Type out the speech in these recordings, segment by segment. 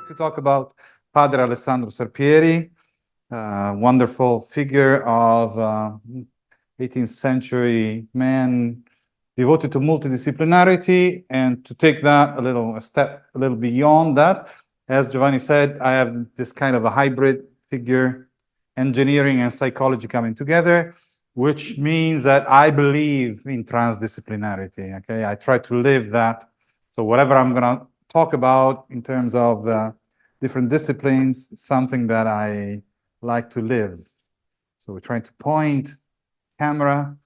To talk about Padre Alessandro Serpieri, wonderful figure of 18th century man devoted to multidisciplinarity, and to take that a step a little beyond that, as Giovanni said, I have this kind of a hybrid figure, engineering and psychology coming together, which means that I believe in transdisciplinarity. Okay, I try to live that. So whatever I'm going to talk about in terms of different disciplines, something that I like to live. So we're trying to point camera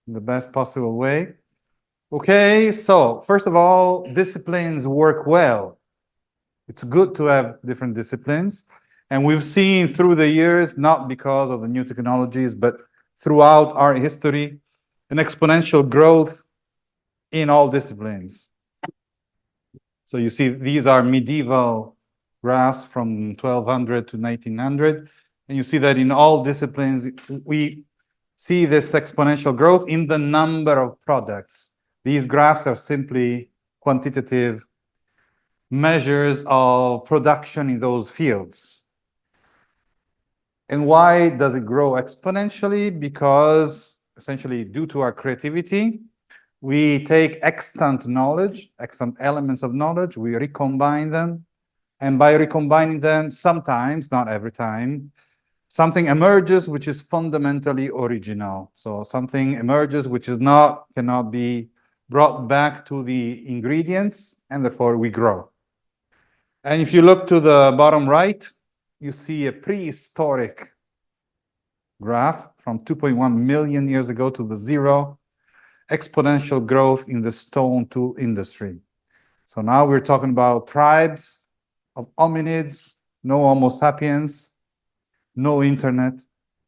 in the best possible way. Okay, so first of all, disciplines work well. It's good to have different disciplines. And we've seen through the years, not because of the new technologies, but throughout our history, an exponential growth in all disciplines. So you see, these are medieval graphs from 1200 to 1900. And you see that in all disciplines, we see this exponential growth in the number of products. These graphs are simply quantitative measures of production in those fields. And why does it grow exponentially? Because essentially, due to our creativity, we take extant knowledge, extant elements of knowledge, we recombine them. And by recombining them, sometimes, not every time, something emerges which is fundamentally original. So something emerges which is cannot be brought back to the ingredients, and therefore we grow. And if you look to the bottom right, you see a prehistoric graph from 2.1 million years ago to the zero, exponential growth in the stone tool industry. So now we're talking about tribes of hominids, no Homo sapiens, no internet,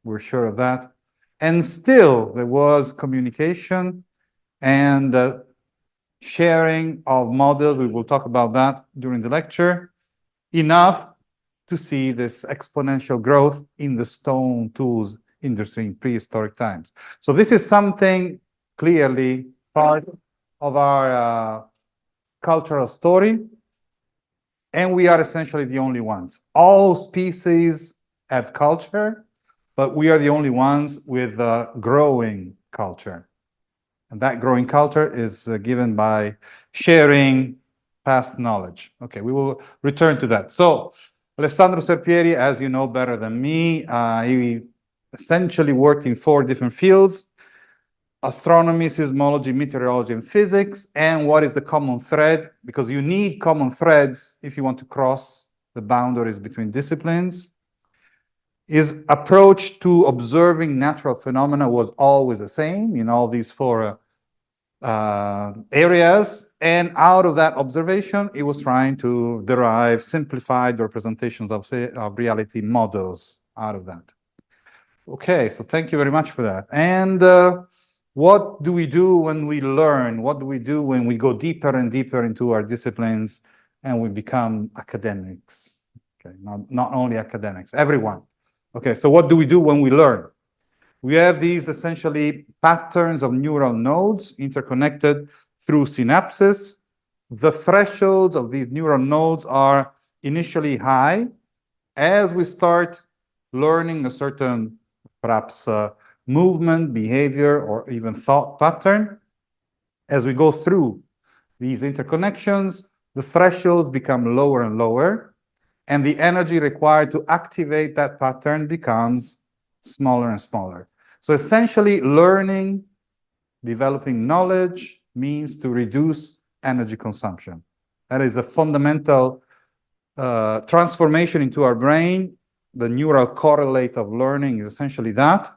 we're sure of that. And still there was communication and sharing of models. We will talk about that during the lecture. Enough to see this exponential growth in the stone tools industry in prehistoric times. So this is something clearly part of our cultural story, and we are essentially the only ones. All species have culture, but we are the only ones with a growing culture. And that growing culture is given by sharing past knowledge. Okay, we will return to that. So Alessandro Serpieri, as you know better than me, he essentially worked in 4 different fields: astronomy, seismology, meteorology, and physics. And what is the common thread? Because you need common threads if you want to cross the boundaries between disciplines. His approach to observing natural phenomena was always the same in all these 4 areas. And out of that observation, he was trying to derive simplified representations of reality models out of that. Okay, so thank you very much for that. And what do we do when we learn? What do we do when we go deeper and deeper into our disciplines and we become academics? Okay, not only academics, everyone. Okay, so what do we do when we learn? We have these essentially patterns of neural nodes interconnected through synapses. The thresholds of these neural nodes are initially high. As we start learning a certain, perhaps, movement, behavior, or even thought pattern, as we go through these interconnections, the thresholds become lower and lower, and the energy required to activate that pattern becomes smaller and smaller. So essentially, learning, developing knowledge means to reduce energy consumption. That is a fundamental transformation into our brain. The neural correlate of learning is essentially that.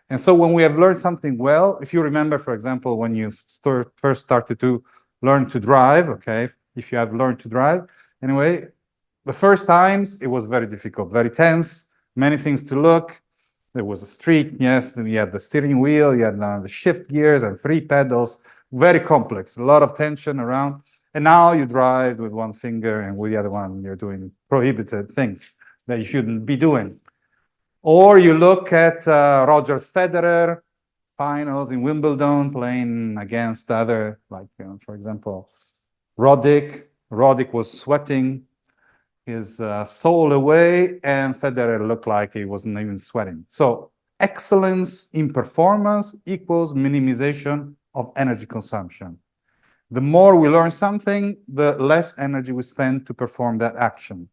And so when we have learned something well, if you remember, for example, when you first started to learn to drive, okay, if you have learned to drive, anyway, the first times it was very difficult, very tense, many things to look. There was a street, yes, then you had the steering wheel, you had the shift gears and 3 pedals, very complex, a lot of tension around. And now you drive with 1 finger, and with the other one, you're doing prohibited things that you shouldn't be doing. Or you look at Roger Federer, finals in Wimbledon, playing against other, like, for example, Roddick. Roddick was sweating his soul away, and Federer looked like he wasn't even sweating. So excellence in performance equals minimization of energy consumption. The more we learn something, the less energy we spend to perform that action.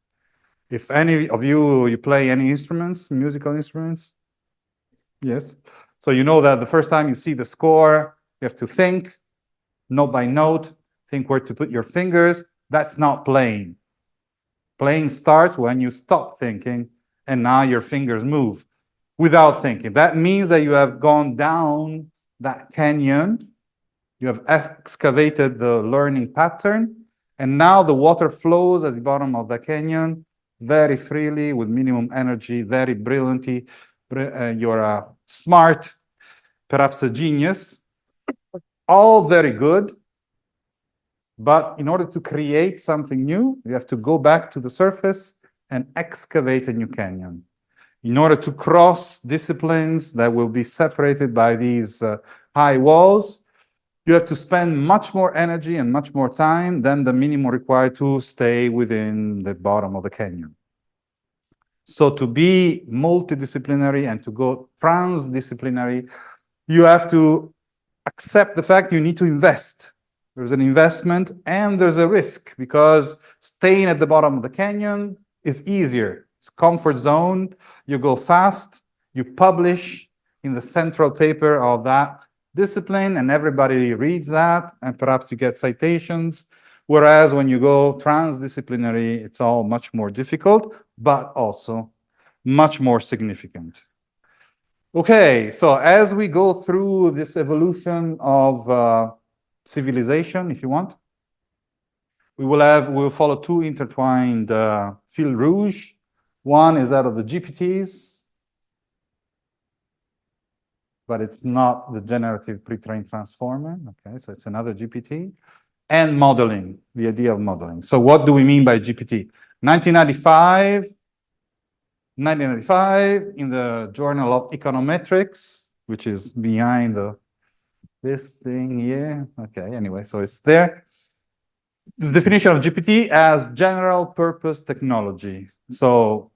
If any of you play any instruments, musical instruments? Yes. So you know that the first time you see the score, you have to think, note by note, think where to put your fingers. That's not playing. Playing starts when you stop thinking, and now your fingers move without thinking. That means that you have gone down that canyon, you have excavated the learning pattern, and now the water flows at the bottom of the canyon very freely with minimum energy, very brilliantly. You're smart, perhaps a genius, all very good. But in order to create something new, you have to go back to the surface and excavate a new canyon. In order to cross disciplines that will be separated by these high walls, you have to spend much more energy and much more time than the minimum required to stay within the bottom of the canyon. So to be multidisciplinary and to go transdisciplinary, you have to accept the fact you need to invest. There's an investment and there's a risk, because staying at the bottom of the canyon is easier. It's comfort zone. You go fast, you publish in the central paper of that discipline, and everybody reads that, and perhaps you get citations. Whereas when you go transdisciplinary, it's all much more difficult, but also much more significant. Okay, so as we go through this evolution of civilization, if you want, we'll follow two intertwined fil rouge. One is that of the GPTs, but it's not the generative pre-trained transformer. Okay, so it's another GPT. And modeling, the idea of modeling. So what do we mean by GPT? 1995, in the Journal of Econometrics, which is behind this thing here. Okay, anyway, so it's there. The definition of GPT as general purpose technology. So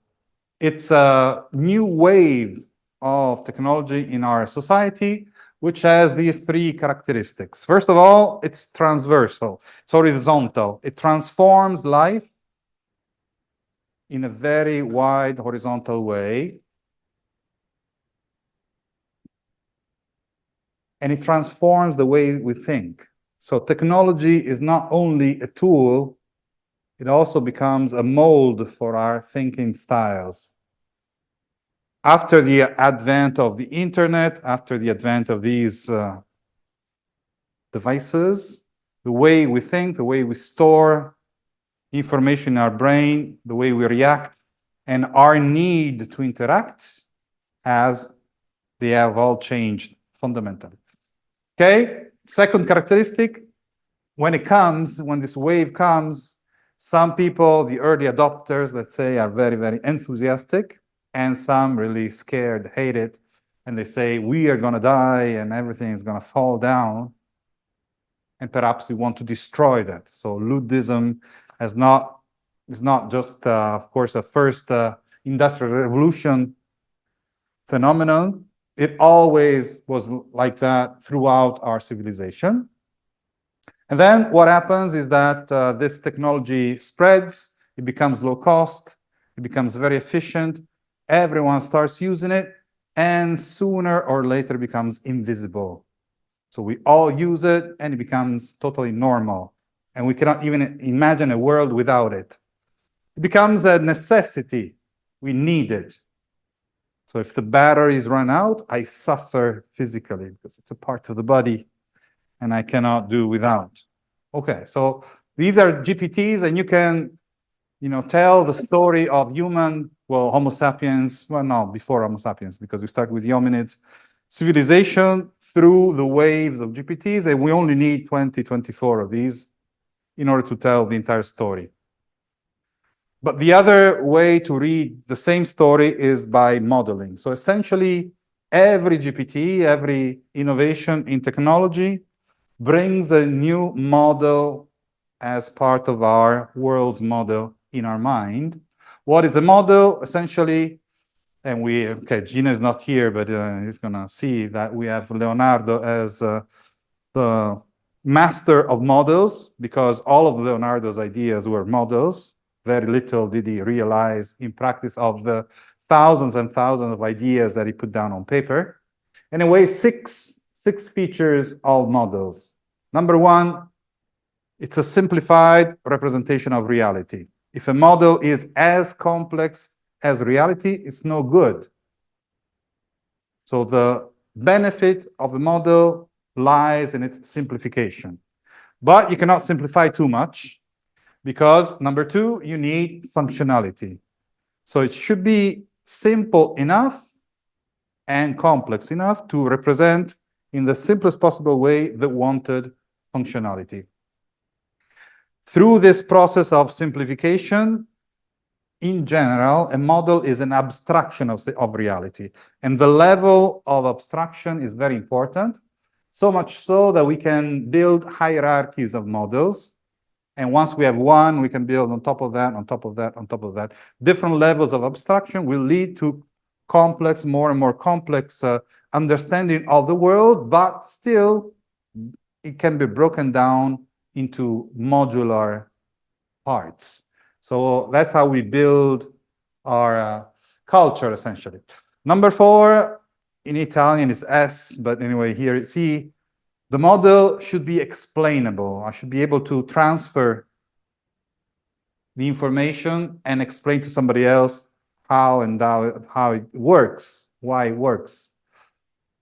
it's a new wave of technology in our society, which has these three characteristics. First of all, it's transversal, it's horizontal. It transforms life in a very wide horizontal way. And it transforms the way we think. So technology is not only a tool, it also becomes a mold for our thinking styles. After the advent of the internet, after the advent of these devices, the way we think, the way we store information in our brain, the way we react, and our need to interact, they have all changed fundamentally. Okay, second characteristic, when this wave comes, some people, the early adopters, let's say, are very, very enthusiastic, and some really scared, hate it, and they say, we are going to die and everything is going to fall down, and perhaps we want to destroy that. So Luddism is not just, of course, a first industrial revolution phenomenon. It always was like that throughout our civilization. And then what happens is that this technology spreads, it becomes low cost, it becomes very efficient, everyone starts using it, and sooner or later becomes invisible. So we all use it, and it becomes totally normal. And we cannot even imagine a world without it. It becomes a necessity. We need it. So if the batteries run out, I suffer physically because it's a part of the body and I cannot do without. Okay, so these are GPTs, and you can, tell the story of Homo sapiens, well, no, before Homo sapiens, because we start with the hominids, civilization through the waves of GPTs, and we only need 24 of these in order to tell the entire story. But the other way to read the same story is by modeling. So essentially, every GPT, every innovation in technology brings a new model as part of our world's model in our mind. What is a model? Essentially, and Gina is not here, but he's gonna see that we have Leonardo as the master of models, because all of Leonardo's ideas were models. Very little did he realize in practice of the thousands and thousands of ideas that he put down on paper. Anyway, six features of models. Number one, it's a simplified representation of reality. If a model is as complex as reality, it's no good. So the benefit of a model lies in its simplification. But you cannot simplify too much, because number two, you need functionality. So it should be simple enough and complex enough to represent in the simplest possible way the wanted functionality. Through this process of simplification, in general, a model is an abstraction of reality. And the level of abstraction is very important, so much so that we can build hierarchies of models. And once we have one, we can build on top of that, on top of that, on top of that. Different levels of abstraction will lead to complex, more and more complex understanding of the world, but still it can be broken down into modular parts. So that's how we build our culture, essentially. Number four, in Italian is S, but anyway, here it's E. The model should be explainable. I should be able to transfer the information and explain to somebody else how it works, why it works.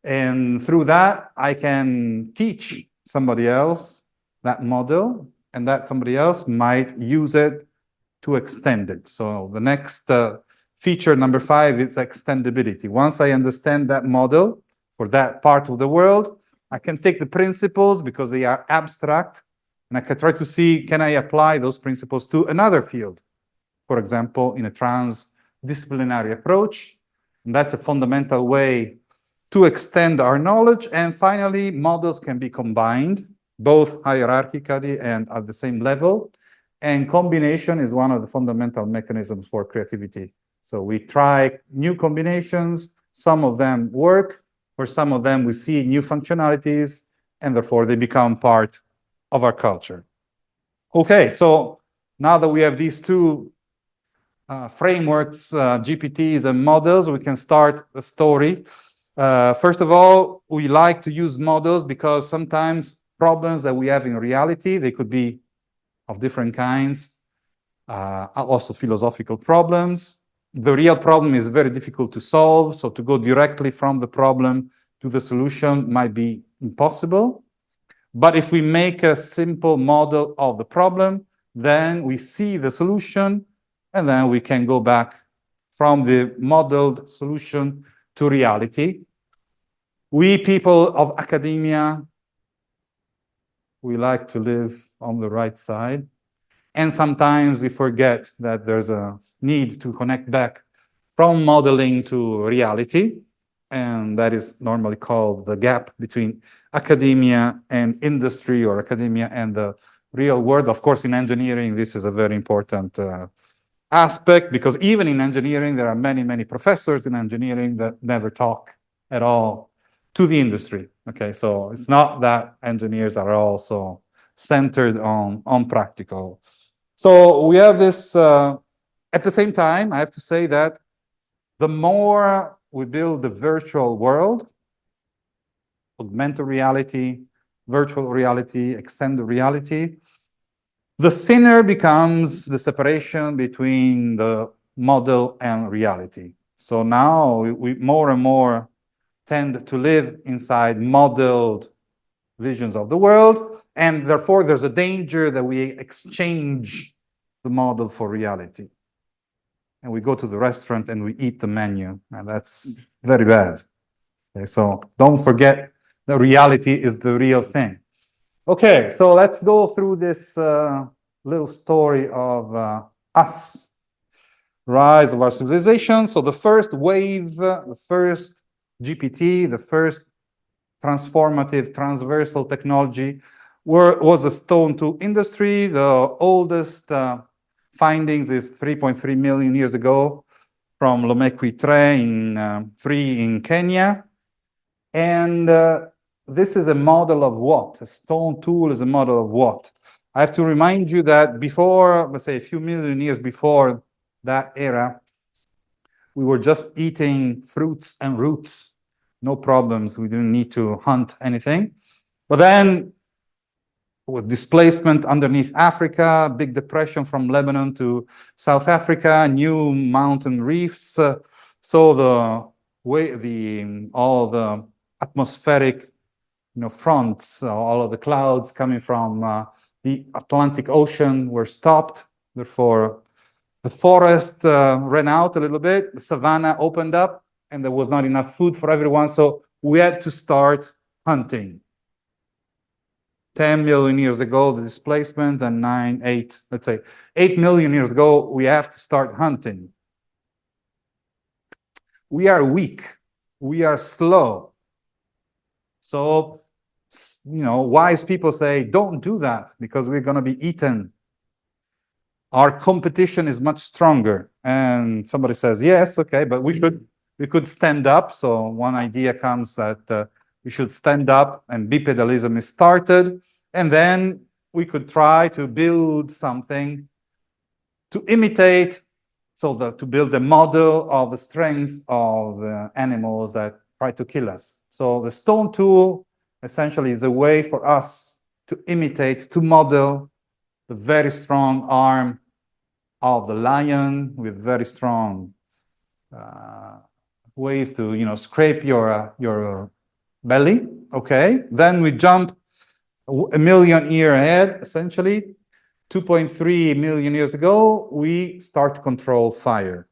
And through that, I can teach somebody else that model, and that somebody else might use it to extend it. So the next feature, number five, is extendability. Once I understand that model for that part of the world, I can take the principles, because they are abstract, and I can try to see, can I apply those principles to another field? For example, in a transdisciplinary approach. And that's a fundamental way to extend our knowledge. And finally, models can be combined, both hierarchically and at the same level. And combination is one of the fundamental mechanisms for creativity. So we try new combinations, some of them work, for some of them we see new functionalities, and therefore they become part of our culture. Okay, so now that we have these two frameworks, GPTs and models, we can start the story. First of all, we like to use models because sometimes problems that we have in reality, they could be of different kinds, also philosophical problems. The real problem is very difficult to solve, so to go directly from the problem to the solution might be impossible. But if we make a simple model of the problem, then we see the solution, and then we can go back from the modeled solution to reality. We people of academia, we like to live on the right side. And sometimes we forget that there's a need to connect back from modeling to reality. And that is normally called the gap between academia and industry, or academia and the real world. Of course, in engineering, this is a very important aspect, because even in engineering, there are many, many professors in engineering that never talk at all to the industry. Okay, so it's not that engineers are also centered on practical. So we have this, at the same time, I have to say that the more we build the virtual world, augmented reality, virtual reality, extended reality, the thinner becomes the separation between the model and reality. So now we more and more tend to live inside modeled visions of the world, and therefore there's a danger that we exchange the model for reality. And we go to the restaurant and we eat the menu, and that's very bad. Okay, so don't forget that reality is the real thing. Okay, so let's go through this little story of us, rise of our civilization. So the first wave, the first GPT, the first transformative transversal technology was a stone tool industry. The oldest findings is 3.3 million years ago from Lomé-Quitre in Kenya. And this is a model of what? A stone tool is a model of what? I have to remind you that before, let's say a few million years before that era, we were just eating fruits and roots, no problems. We didn't need to hunt anything. But then with displacement underneath Africa, big depression from Lebanon to South Africa, new mountain reefs. So all the atmospheric, fronts, all of the clouds coming from the Atlantic Ocean were stopped. Therefore, the forest ran out a little bit. The savanna opened up, and there was not enough food for everyone. So we had to start hunting. 10 million years ago, the displacement, and 8 million years ago, we have to start hunting. We are weak. We are slow. So, wise people say, don't do that because we're going to be eaten. Our competition is much stronger. And somebody says, yes, okay, but we could stand up. So one idea comes that we should stand up, and bipedalism is started. And then we could try to build something to imitate, to build a model of the strength of animals that try to kill us. So the stone tool essentially is a way for us to imitate, to model the very strong arm of the lion with very strong ways to, scrape your belly. Okay, then we jump a million years ahead, essentially. 2.3 million years ago, we start to control fire.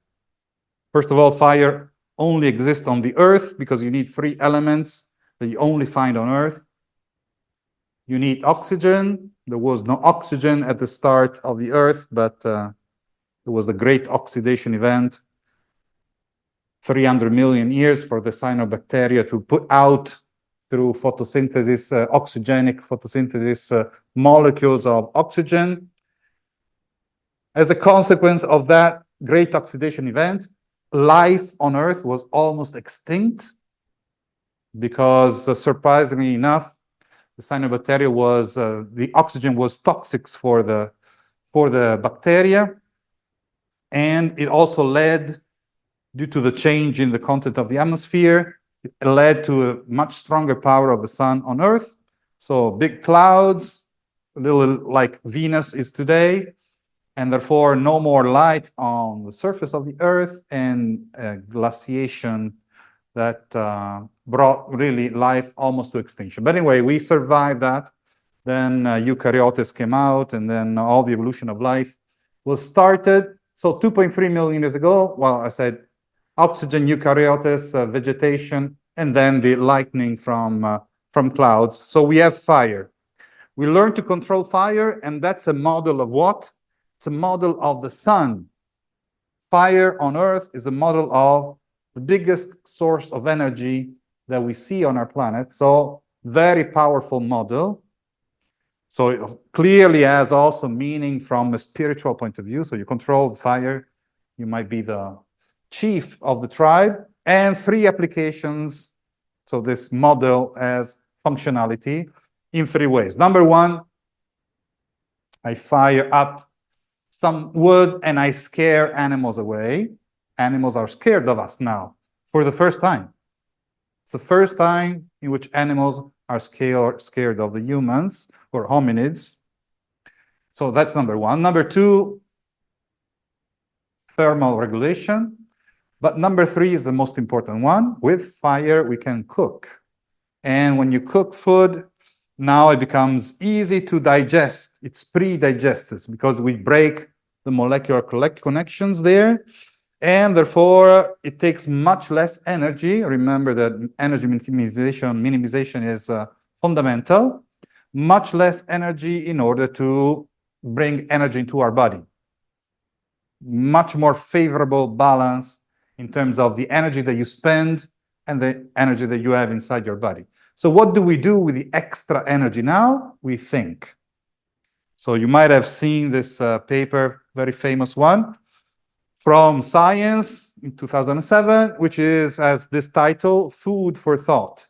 First of all, fire only exists on the Earth because you need 3 elements that you only find on Earth. You need oxygen. There was no oxygen at the start of the Earth, but there was the great oxidation event. 300 million years for the cyanobacteria to put out through photosynthesis, oxygenic photosynthesis, molecules of oxygen. As a consequence of that great oxidation event, life on Earth was almost extinct because, surprisingly enough, the cyanobacteria the oxygen was toxic for the bacteria, and it also led, due to the change in the content of the atmosphere, it led to a much stronger power of the sun on Earth. So big clouds, a little like Venus is today, and therefore no more light on the surface of the Earth, and glaciation that brought really life almost to extinction. But anyway, we survived that. Then eukaryotes came out, and then all the evolution of life was started. So 2.3 million years ago, well, I said oxygen, eukaryotes, vegetation, and then the lightning from clouds. So we have fire. We learn to control fire, and that's a model of what? It's a model of the sun. Fire on Earth is a model of the biggest source of energy that we see on our planet. So very powerful model. So it clearly has also meaning from a spiritual point of view. So you control the fire, you might be the chief of the tribe, and 3 applications. So this model has functionality in 3 ways. Number 1, I fire up some wood and I scare animals away. Animals are scared of us now for the first time. It's the first time in which animals are scared of the humans or hominids. So that's number 1. Number 2, thermal regulation. But number 3 is the most important one. With fire, we can cook. And when you cook food, now it becomes easy to digest. It's pre-digested because we break the molecular connections there. And therefore, it takes much less energy. Remember that energy minimization is fundamental. Much less energy in order to bring energy into our body. Much more favorable balance in terms of the energy that you spend and the energy that you have inside your body. So what do we do with the extra energy now? We think. So you might have seen this paper very famous one, from Science in 2007, which has this title, Food for Thought.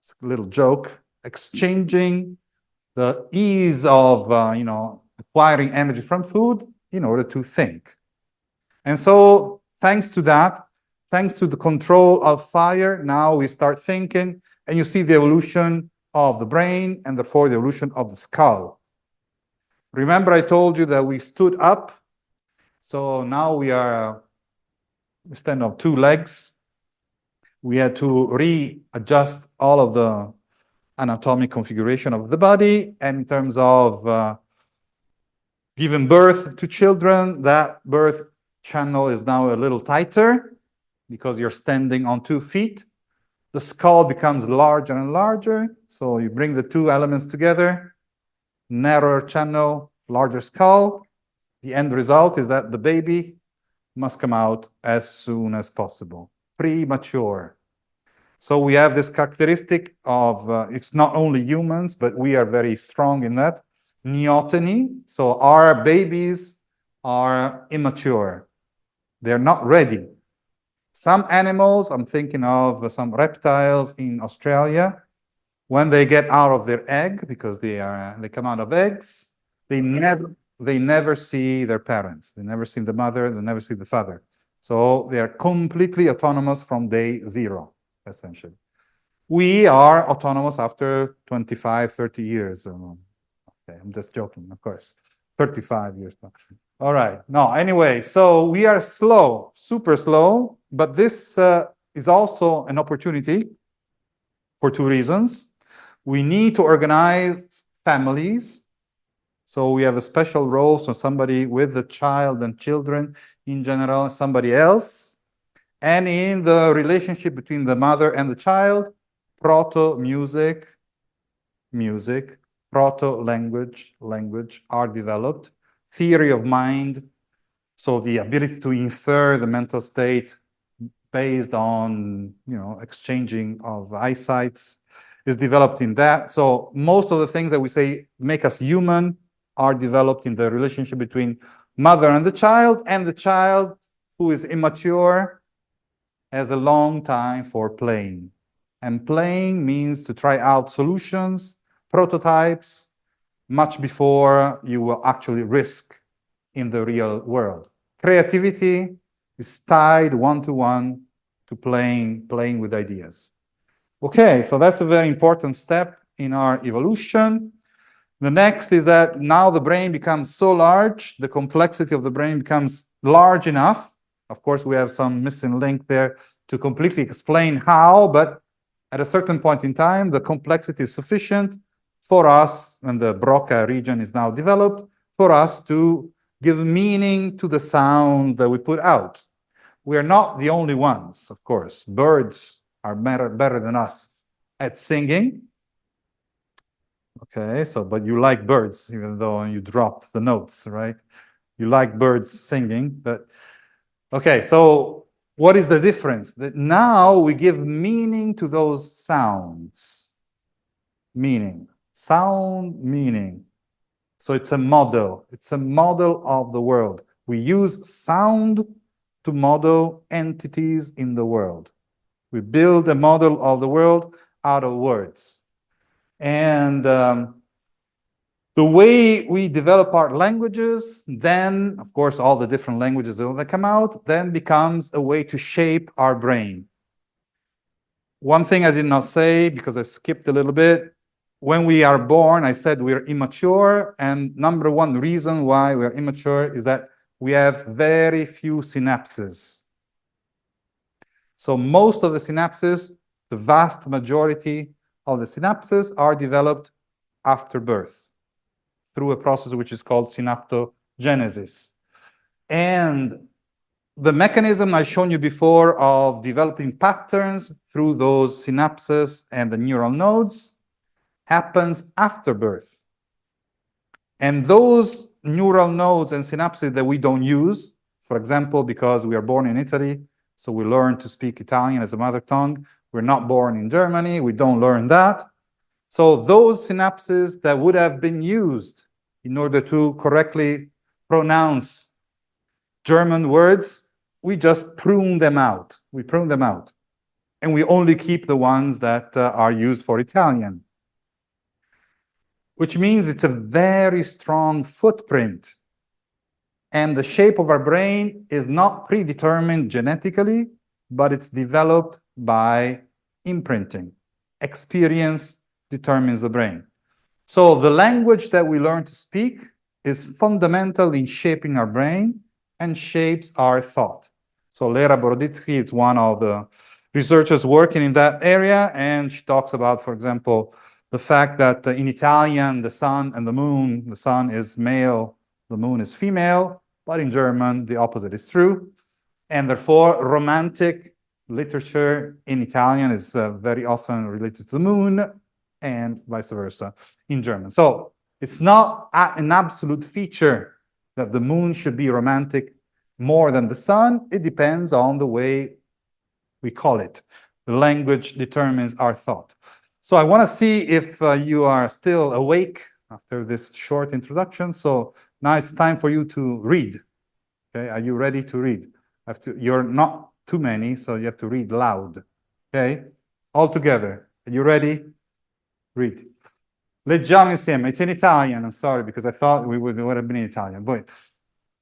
It's a little joke, exchanging the ease of, acquiring energy from food in order to think. And so, thanks to that, thanks to the control of fire, now we start thinking, and you see the evolution of the brain and therefore the evolution of the skull. Remember I told you that we stood up, so now we stand on two legs. We had to readjust all of the anatomic configuration of the body, and in terms of giving birth to children, that birth channel is now a little tighter because you're standing on 2 feet. The skull becomes larger and larger, so you bring the two elements together, narrower channel, larger skull. The end result is that the baby must come out as soon as possible, premature. So we have this characteristic of, it's not only humans, but we are very strong in that, neoteny. So our babies are immature. They're not ready. Some animals, I'm thinking of some reptiles in Australia, when they get out of their egg, because they come out of eggs, they never see their parents. They never see the mother, they never see the father. So they are completely autonomous from day 0, essentially. We are autonomous after 25, 30 years. Okay, I'm just joking, of course. 35 years now. All right. No, anyway, so we are slow, super slow, but this is also an opportunity for 2 reasons. We need to organize families. So we have a special role, so somebody with the child and children in general, somebody else. And in the relationship between the mother and the child, proto-music, music, proto-language, language are developed. Theory of mind, so the ability to infer the mental state based on, exchanging of eyesights is developed in that. So most of the things that we say make us human are developed in the relationship between mother and the child who is immature has a long time for playing. And playing means to try out solutions, prototypes, much before you will actually risk in the real world. Creativity is tied one-to-one to playing with ideas. Okay, so that's a very important step in our evolution. The next is that now the brain becomes so large, the complexity of the brain becomes large enough. Of course, we have some missing link there to completely explain how, but at a certain point in time, the complexity is sufficient for us, and the Broca region is now developed, for us to give meaning to the sounds that we put out. We are not the only ones, of course. Birds are better than us at singing. Okay, so, but you like birds, even though you dropped the notes, right? You like birds singing, but, okay, so what is the difference? That now we give meaning to those sounds. Meaning. Sound, meaning. So it's a model. It's a model of the world. We use sound to model entities in the world. We build a model of the world out of words. And the way we develop our languages, then, of course, all the different languages that come out, then becomes a way to shape our brain. One thing I did not say, because I skipped a little bit, when we are born, I said we're immature, and number one reason why we're immature is that we have very few synapses. So most of the synapses, the vast majority of the synapses are developed after birth through a process which is called synaptogenesis. And the mechanism I've shown you before of developing patterns through those synapses and the neural nodes happens after birth. And those neural nodes and synapses that we don't use, for example, because we are born in Italy, so we learn to speak Italian as a mother tongue. We're not born in Germany, we don't learn that. So those synapses that would have been used in order to correctly pronounce German words, we just prune them out. We prune them out. And we only keep the ones that are used for Italian. Which means it's a very strong footprint. And the shape of our brain is not predetermined genetically, but it's developed by imprinting. Experience determines the brain. So the language that we learn to speak is fundamental in shaping our brain and shapes our thought. So Lera Boroditsky is one of the researchers working in that area, and she talks about, for example, the fact that in Italian, the sun and the moon, the sun is male, the moon is female, but in German, the opposite is true. And therefore, romantic literature in Italian is very often related to the moon, and vice versa in German. So it's not an absolute feature that the moon should be romantic more than the sun. It depends on the way we call it. The language determines our thought. So I want to see if you are still awake after this short introduction. So now it's time for you to read. Okay, are you ready to read? You're not too many, so you have to read loud. Okay, all together. Are you ready? Read. Leggiamo insieme. It's in Italian. I'm sorry, because I thought we would have been in Italian. Poi,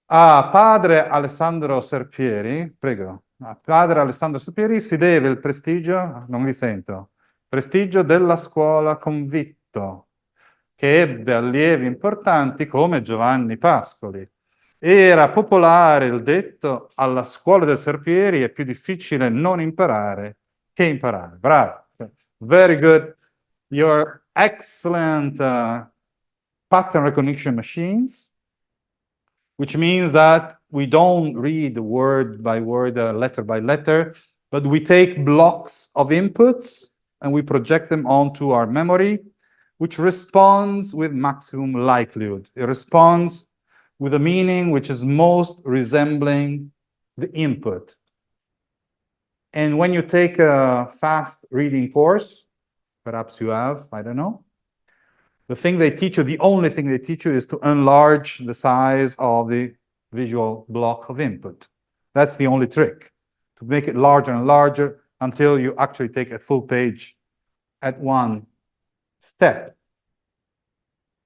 padre Alessandro Serpieri, prego. Padre Alessandro Serpieri si deve il prestigio, non li sento, prestigio della scuola convitto, che ebbe allievi importanti come Giovanni Pascoli. Era popolare il detto: alla scuola del Serpieri è più difficile non imparare che imparare. Bravo. Very good. Your excellent pattern recognition machines, which means that we don't read word by word, letter by letter, but we take blocks of inputs and we project them onto our memory, which responds with maximum likelihood. It responds with a meaning which is most resembling the input. And when you take a fast reading course, perhaps you have, I don't know, the thing they teach you, the only thing they teach you is to enlarge the size of the visual block of input. That's the only trick, to make it larger and larger until you actually take a full page at one step.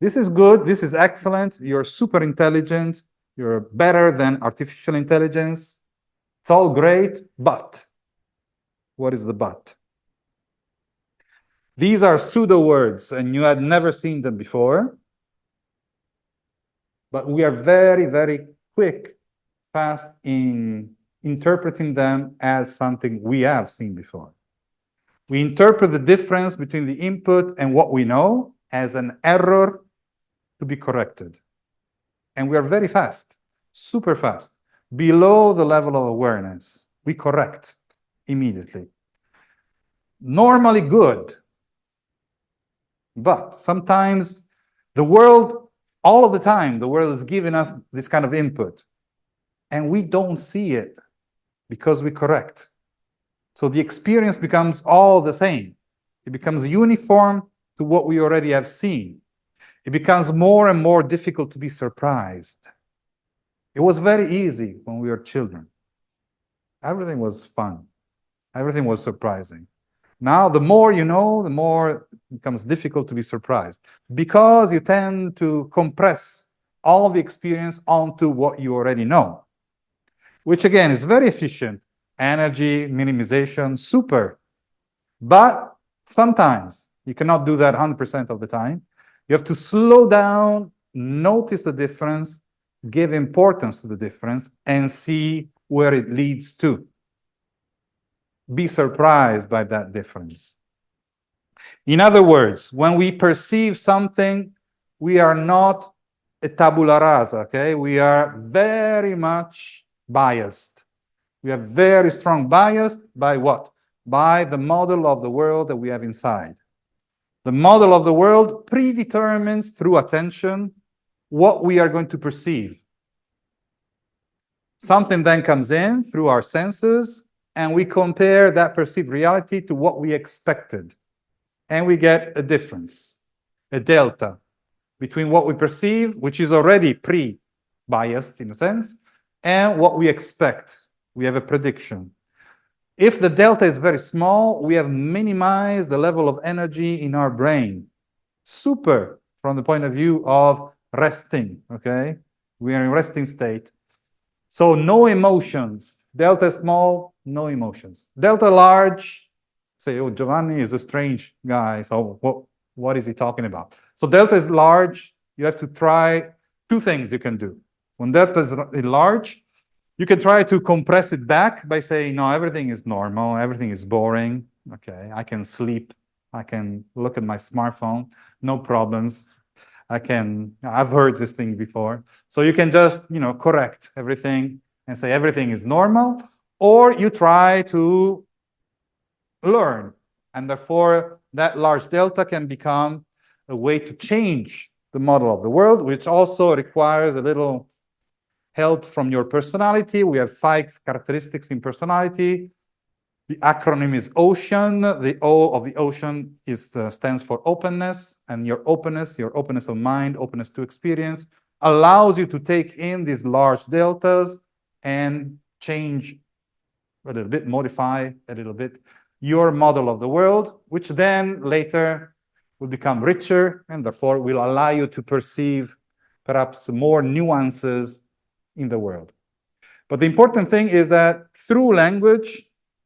This is good, this is excellent, you're super intelligent, you're better than artificial intelligence. It's all great, but what is the but? These are pseudo words, and you had never seen them before. But we are very, very quick, fast in interpreting them as something we have seen before. We interpret the difference between the input and what we know as an error to be corrected. And we are very fast, super fast, below the level of awareness. We correct immediately. Normally good. But sometimes the world, all of the time, the world is giving us this kind of input. And we don't see it because we correct. So the experience becomes all the same. It becomes uniform to what we already have seen. It becomes more and more difficult to be surprised. It was very easy when we were children. Everything was fun. Everything was surprising. Now, the more you know, the more it becomes difficult to be surprised because you tend to compress all the experience onto what you already know, which again is very efficient. Energy, minimization, super. But sometimes you cannot do that 100% of the time. You have to slow down, notice the difference, give importance to the difference, and see where it leads to. Be surprised by that difference. In other words, when we perceive something, we are not a tabula rasa, okay? We are very much biased. We are very strong biased by what? By the model of the world that we have inside. The model of the world predetermines through attention what we are going to perceive. Something then comes in through our senses, and we compare that perceived reality to what we expected. And we get a difference, a delta, between what we perceive, which is already pre-biased in a sense, and what we expect. We have a prediction. If the delta is very small, we have minimized the level of energy in our brain. Super from the point of view of resting, okay? We are in resting state. So no emotions. Delta small, no emotions. Delta large, say, oh, Giovanni is a strange guy, so what is he talking about? So delta is large, you have to try two things you can do. When delta is large, you can try to compress it back by saying, no, everything is normal, everything is boring, okay, I can sleep, I can look at my smartphone, no problems. I've heard this thing before. So you can just, correct everything and say everything is normal, or you try to learn. And therefore, that large delta can become a way to change the model of the world, which also requires a little help from your personality. We have 5 characteristics in personality. The acronym is OCEAN. The O of the ocean stands for openness, and your openness of mind, openness to experience, allows you to take in these large deltas and change a little bit, modify a little bit your model of the world, which then later will become richer and therefore will allow you to perceive perhaps more nuances in the world. But the important thing is that through language,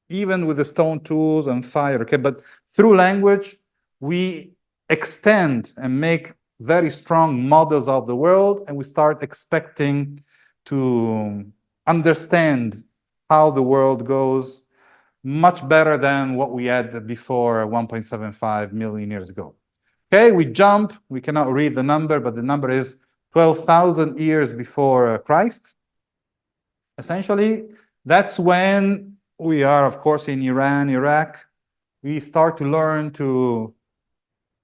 even with the stone tools and fire, okay, but through language, we extend and make very strong models of the world, and we start expecting to understand how the world goes much better than what we had before 1.75 million years ago. Okay, we jump, we cannot read the number, but the number is 12,000 years before Christ. Essentially, that's when we are, of course, in Iran, Iraq. We start to learn to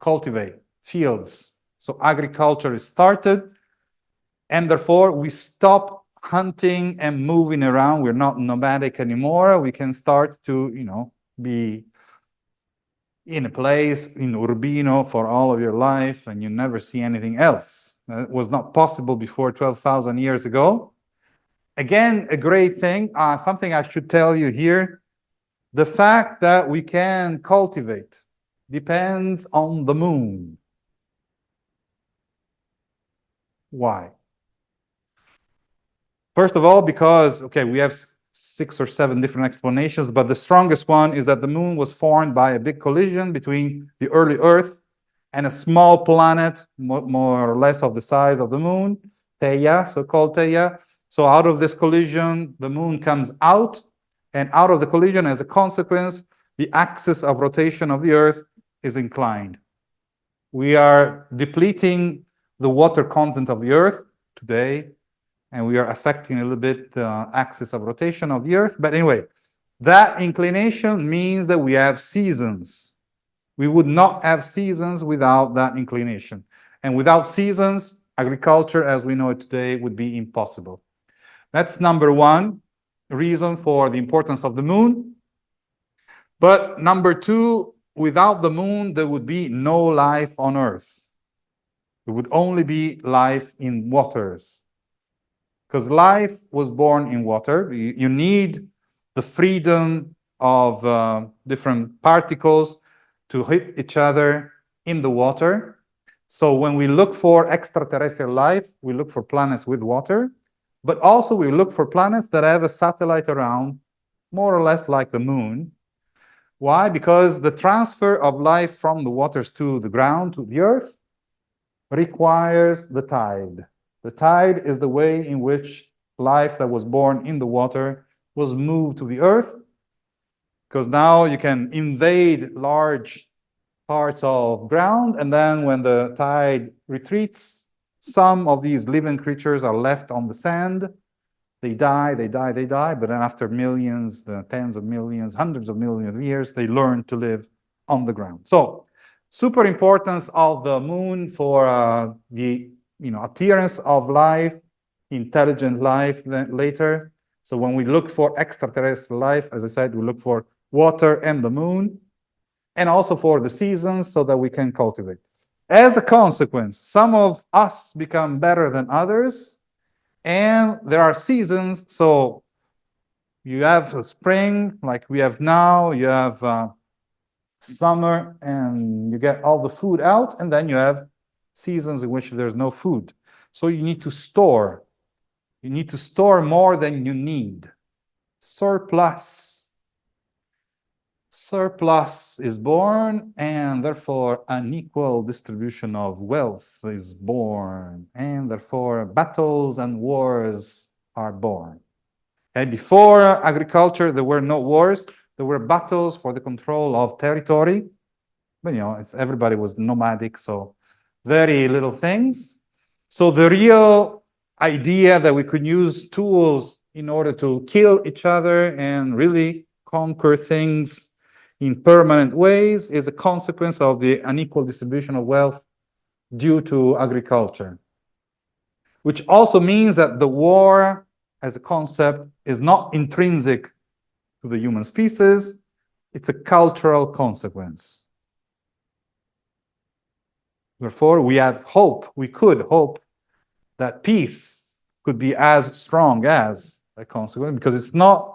cultivate fields. So agriculture is started, and therefore we stop hunting and moving around. We're not nomadic anymore. We can start to, be in a place in Urbino for all of your life, and you never see anything else. That was not possible before 12,000 years ago. Again, a great thing, something I should tell you here, the fact that we can cultivate depends on the moon. Why? First of all, because, okay, we have 6 or 7 different explanations, but the strongest one is that the moon was formed by a big collision between the early Earth and a small planet, more or less of the size of the moon, Theia, so-called Theia. So out of this collision, the moon comes out, and out of the collision, as a consequence, the axis of rotation of the Earth is inclined. We are depleting the water content of the Earth today, and we are affecting a little bit the axis of rotation of the Earth. But anyway, that inclination means that we have seasons. We would not have seasons without that inclination. And without seasons, agriculture as we know it today would be impossible. That's number one reason for the importance of the moon. But number two, without the moon, there would be no life on Earth. There would only be life in waters. Because life was born in water. You need the freedom of different particles to hit each other in the water. So when we look for extraterrestrial life, we look for planets with water, but also we look for planets that have a satellite around, more or less like the moon. Why? Because the transfer of life from the waters to the ground, to the Earth, requires the tide. The tide is the way in which life that was born in the water was moved to the Earth, because now you can invade large parts of ground, and then when the tide retreats, some of these living creatures are left on the sand. They die, but then after millions, tens of millions, hundreds of millions of years, they learn to live on the ground. So, super importance of the moon for the appearance of life, intelligent life later. So when we look for extraterrestrial life, as I said, we look for water and the moon, and also for the seasons so that we can cultivate. As a consequence, some of us become better than others, And there are seasons, so you have a spring, like we have now, you have summer, and you get all the food out, and then you have seasons in which there's no food. So you need to store. You need to store more than you need. Surplus. Surplus is born, and therefore unequal distribution of wealth is born, and therefore battles and wars are born. Okay, before agriculture, there were no wars. There were battles for the control of territory. But, you know, everybody was nomadic, so very little things. So the real idea that we could use tools in order to kill each other and really conquer things in permanent ways is a consequence of the unequal distribution of wealth due to agriculture, which also means that the war as a concept is not intrinsic to the human species, it's a cultural consequence. Therefore, we have hope, we could hope that peace could be as strong as a consequence, because it's not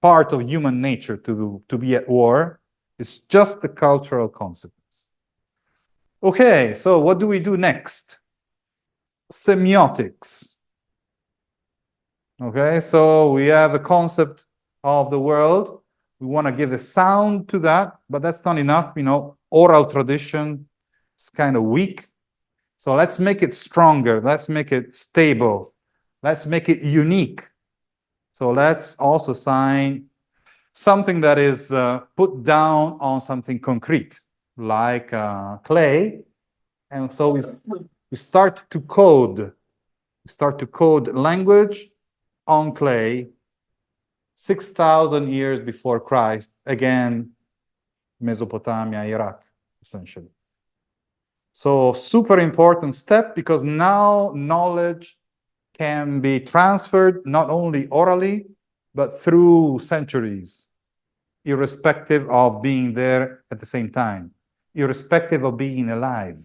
part of human nature to be at war, it's just the cultural consequence. Okay, so what do we do next? Semiotics. Okay, so we have a concept of the world. We want to give a sound to that, but that's not enough. You know, oral tradition is kind of weak. So let's make it stronger. Let's make it stable. Let's make it unique. So let's also sign something that is put down on something concrete, like clay. And so we start to code. We start to code language on clay 6,000 years before Christ, again, Mesopotamia, Iraq, essentially. So super important step, because now knowledge can be transferred not only orally, but through centuries, irrespective of being there at the same time, irrespective of being alive.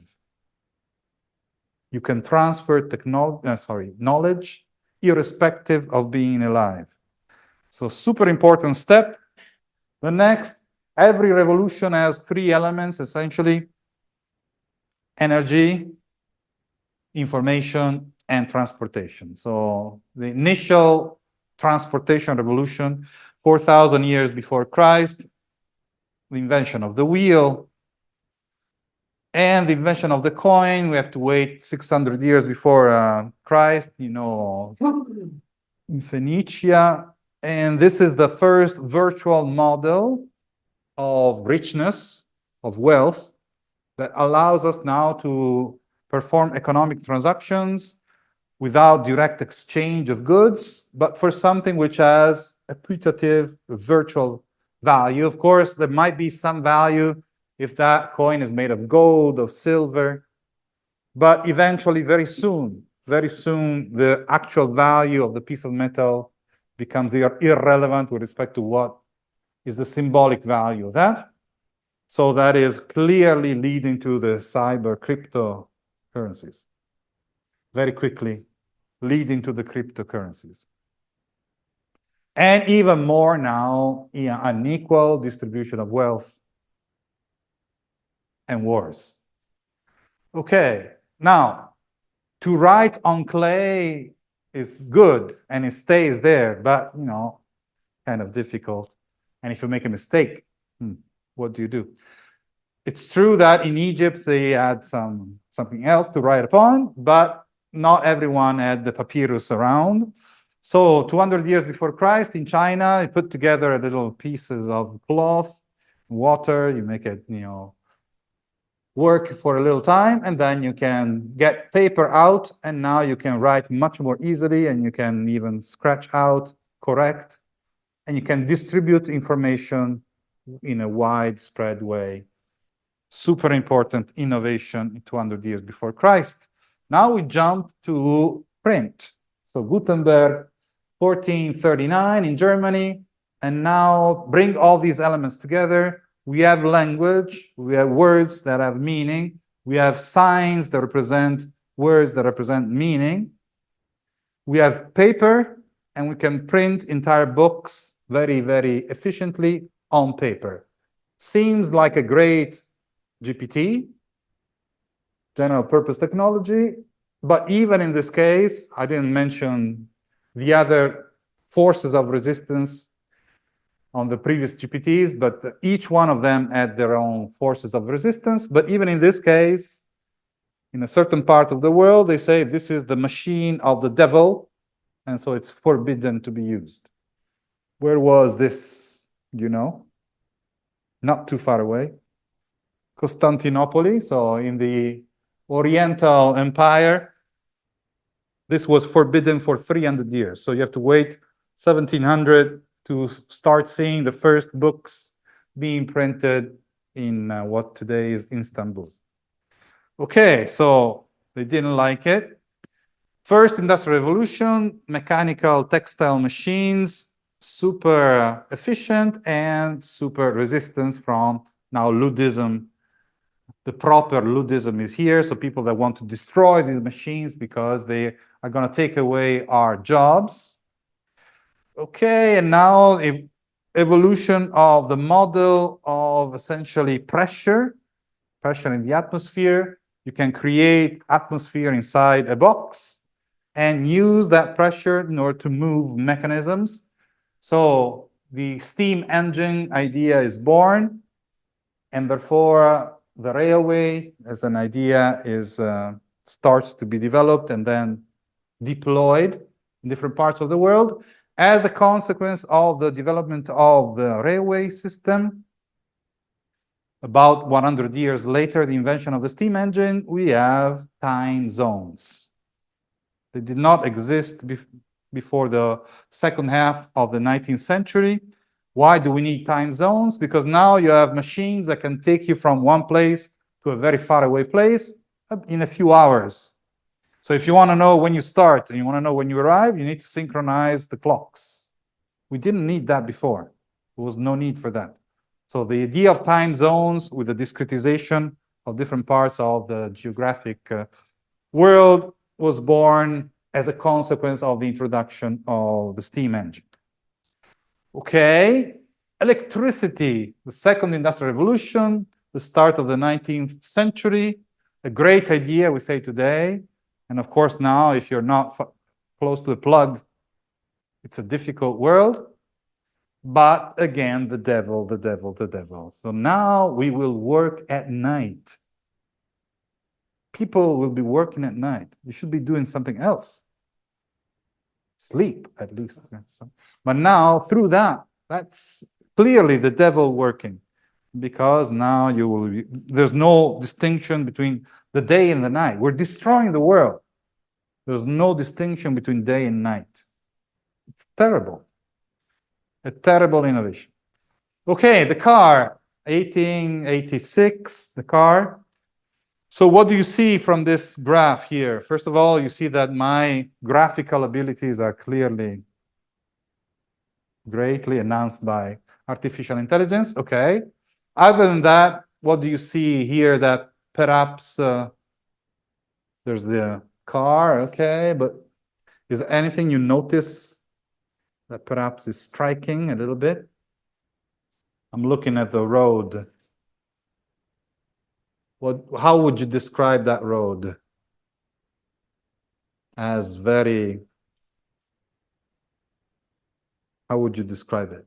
You can transfer knowledge irrespective of being alive. So super important step. The next, every revolution has three elements, essentially: energy, information, and transportation. So the initial transportation revolution, 4,000 years before Christ, the invention of the wheel, and the invention of the coin. We have to wait 600 years before Christ, you know, in Phoenicia. And this is the first virtual model of richness, of wealth, that allows us now to perform economic transactions without direct exchange of goods, but for something which has a putative virtual value. Of course, there might be some value if that coin is made of gold or silver, but eventually, very soon, the actual value of the piece of metal becomes irrelevant with respect to what is the symbolic value of that. So that is clearly leading to the cyber cryptocurrencies. Very quickly leading to the cryptocurrencies. And even more now, unequal distribution of wealth and wars. Okay, now, to write on clay is good and it stays there, but, you know, kind of difficult. And if you make a mistake, what do you do? It's true that in Egypt they had something else to write upon, but not everyone had the papyrus around. So 200 years before Christ in China, you put together little pieces of cloth, water, you make it, you know, work for a little time, and then you can get paper out, and now you can write much more easily, and you can even scratch out, correct, and you can distribute information in a widespread way. Super important innovation 200 years before Christ. Now we jump to print. So Gutenberg, 1439 in Germany, and now bring all these elements together. We have language, we have words that have meaning, we have signs that represent words that represent meaning. We have paper, and we can print entire books very, very efficiently on paper. Seems like a great GPT, general purpose technology, but even in this case, I didn't mention the other forces of resistance on the previous GPTs, but each one of them had their own forces of resistance. But even in this case, in a certain part of the world, they say this is the machine of the devil, and so it's forbidden to be used. Where was this, you know? Not too far away. Constantinople, so in the Oriental Empire, this was forbidden for 300 years. So you have to wait 1700 to start seeing the first books being printed in what today is Istanbul. Okay, so they didn't like it. First industrial revolution, mechanical textile machines, super efficient and super resistance from now Ludism. The proper Ludism is here, so people that want to destroy these machines because they are going to take away our jobs. Okay, and now evolution of the model of essentially pressure in the atmosphere. You can create atmosphere inside a box and use that pressure in order to move mechanisms. So the steam engine idea is born, and therefore the railway as an idea is starts to be developed and then deployed in different parts of the world. As a consequence of the development of the railway system, about 100 years later, the invention of the steam engine, we have time zones. They did not exist before the second half of the 19th century. Why do we need time zones? Because now you have machines that can take you from one place to a very far away place in a few hours. So if you want to know when you start and you want to know when you arrive, you need to synchronize the clocks. We didn't need that before. There was no need for that. So the idea of time zones with the discretization of different parts of the geographic world was born as a consequence of the introduction of the steam engine. Okay, electricity, the second industrial revolution, the start of the 19th century, a great idea, we say today. And of course, now, if you're not close to a plug, it's a difficult world. But again, the devil. So now we will work at night. People will be working at night. You should be doing something else. Sleep, at least. But now, through that, that's clearly the devil working. Because now there's no distinction between the day and the night. We're destroying the world. There's no distinction between day and night. It's terrible. A terrible innovation. Okay, the car, 1886, the car. So what do you see from this graph here? First of all, you see that my graphical abilities are clearly greatly enhanced by artificial intelligence. Okay. Other than that, what do you see here that perhaps there's the car, okay, but is there anything you notice that perhaps is striking a little bit? I'm looking at the road. How would you describe that road? As very, how would you describe it?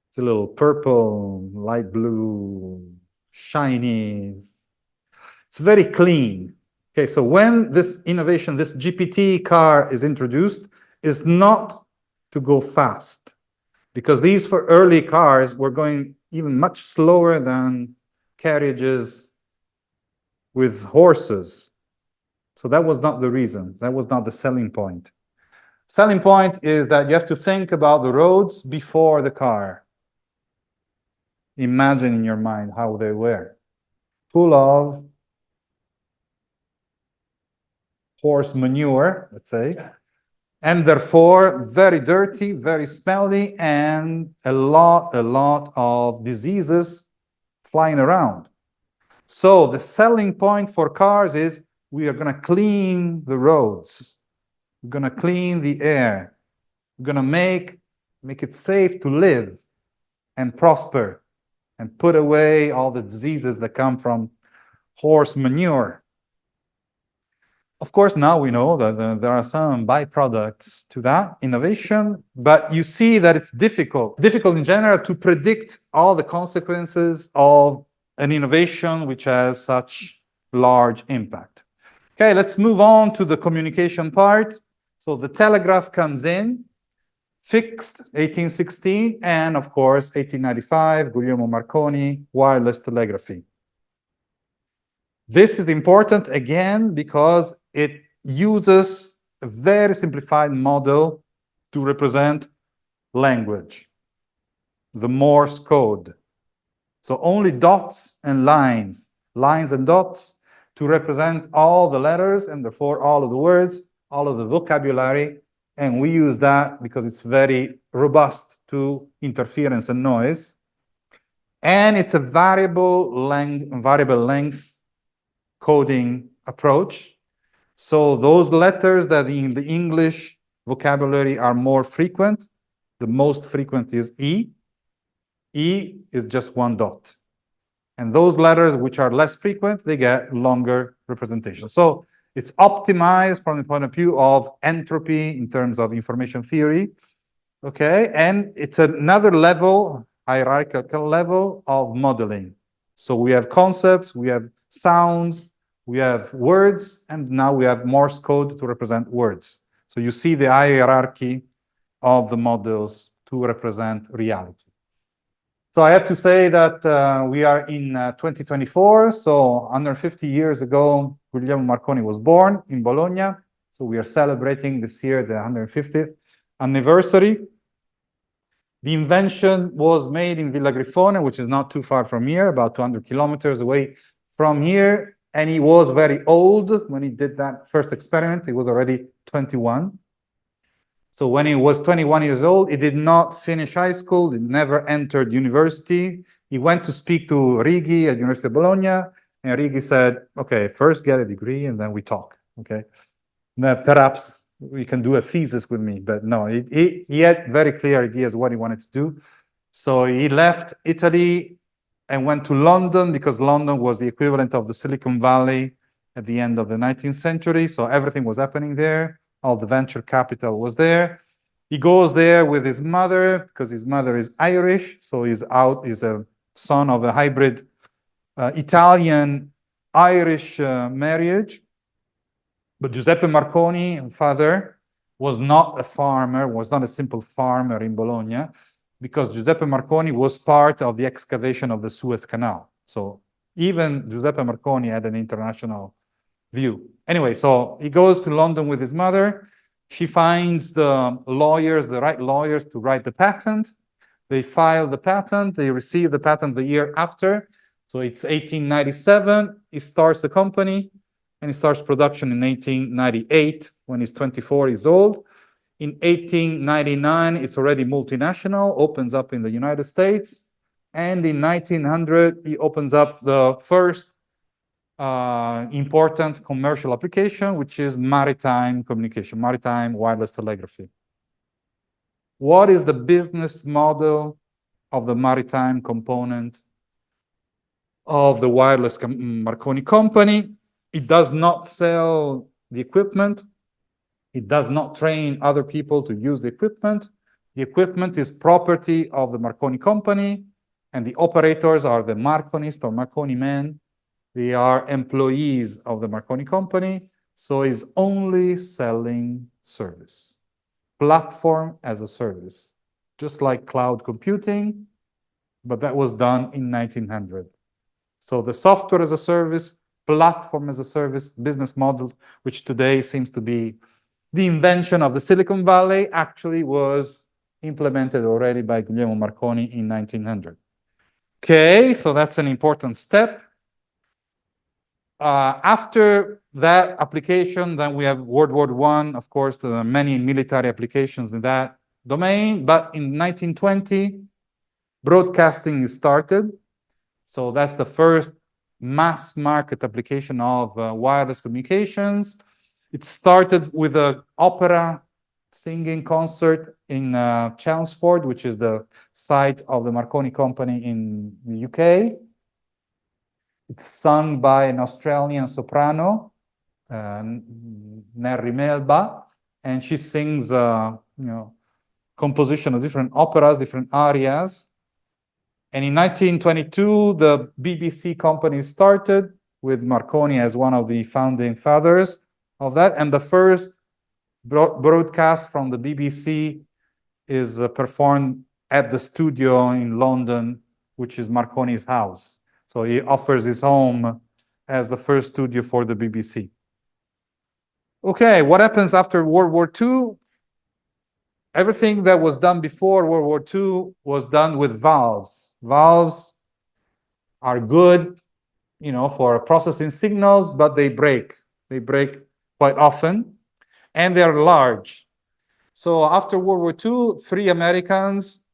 It's a little purple, light blue, shiny. It's very clean. Okay, so when this innovation, this GPT car is introduced, is not to go fast, because these for early cars were going even much slower than carriages with horses. So that was not the reason. That was not the selling point. Selling point is that you have to think about the roads before the car. Imagine in your mind how they were. Full of horse manure, let's say, and therefore very dirty, very smelly, and a lot of diseases flying around. So the selling point for cars is we are going to clean the roads. We're going to clean the air. We're going to make it safe to live and prosper and put away all the diseases that come from horse manure. Of course, now we know that there are some byproducts to that innovation, but you see that it's difficult in general to predict all the consequences of an innovation which has such large impact. Okay, let's move on to the communication part. So the telegraph comes in, fixed 1816, and of course 1895, Guglielmo Marconi, wireless telegraphy. This is important again because it uses a very simplified model to represent language, the Morse code. So only dots and lines and dots to represent all the letters and therefore all of the words, all of the vocabulary. And we use that because it's very robust to interference and noise. And it's a variable length coding approach. So those letters that in the English vocabulary are more frequent, the most frequent is E. E is just one dot. And those letters which are less frequent, they get longer representation. So it's optimized from the point of view of entropy in terms of information theory. Okay, and it's another level, hierarchical level of modeling. So we have concepts, we have sounds, we have words, and now we have Morse code to represent words. So you see the hierarchy of the models to represent reality. So I have to say that we are in 2024. So 150 years ago, Guglielmo Marconi was born in Bologna. So we are celebrating this year the 150th anniversary. The invention was made in Villa Grifone, which is not too far from here, about 200 kilometers away from here. And he was very old when he did that first experiment. He was already 21. So when he was 21 years old, he did not finish high school. He never entered university. He went to speak to Righi at University of Bologna. And Righi said, okay, first get a degree and then we talk. Okay, now, perhaps we can do a thesis with me. But no, he had very clear ideas what he wanted to do. So he left Italy and went to London because London was the equivalent of the Silicon Valley at the end of the 19th century. So everything was happening there. All the venture capital was there. He goes there with his mother because his mother is Irish. So he's a son of a hybrid Italian-Irish marriage. But Giuseppe Marconi, father, was not a farmer, was not a simple farmer in Bologna, because Giuseppe Marconi was part of the excavation of the Suez Canal. So even Giuseppe Marconi had an international view. Anyway, so he goes to London with his mother. She finds the right lawyers to write the patent. They file the patent. They receive the patent the year after. So it's 1897. He starts the company and he starts production in 1898 when he's 24 years old. In 1899, it's already multinational, opens up in the United States. And in 1900, he opens up the first important commercial application, which is maritime communication, maritime wireless telegraphy. What is the business model of the maritime component of the wireless Marconi company? It does not sell the equipment. It does not train other people to use the equipment. The equipment is property of the Marconi company, and the operators are the Marconists or Marconi men. They are employees of the Marconi company, so it's only selling service. Platform as a service, just like cloud computing, but that was done in 1900. So the software as a service, platform as a service, business model, which today seems to be the invention of the Silicon Valley, actually was implemented already by Guglielmo Marconi in 1900. Okay, so that's an important step. After that application, then we have World War I, of course, there are many military applications in that domain, but in 1920, broadcasting is started. So that's the first mass market application of wireless communications. It started with an opera singing concert in Chelmsford, which is the site of the Marconi company in the UK. It's sung by an Australian soprano, Nerri Melba, and she sings, composition of different operas, different arias. And in 1922, the BBC company started with Marconi as one of the founding fathers of that. And the first broadcast from the BBC is performed at the studio in London, which is Marconi's house. So he offers his home as the first studio for the BBC. Okay, what happens after World War II? Everything that was done before World War II was done with valves. Valves are good, for processing signals, but they break. They break quite often, and they're large. So after World War II, 3 Americans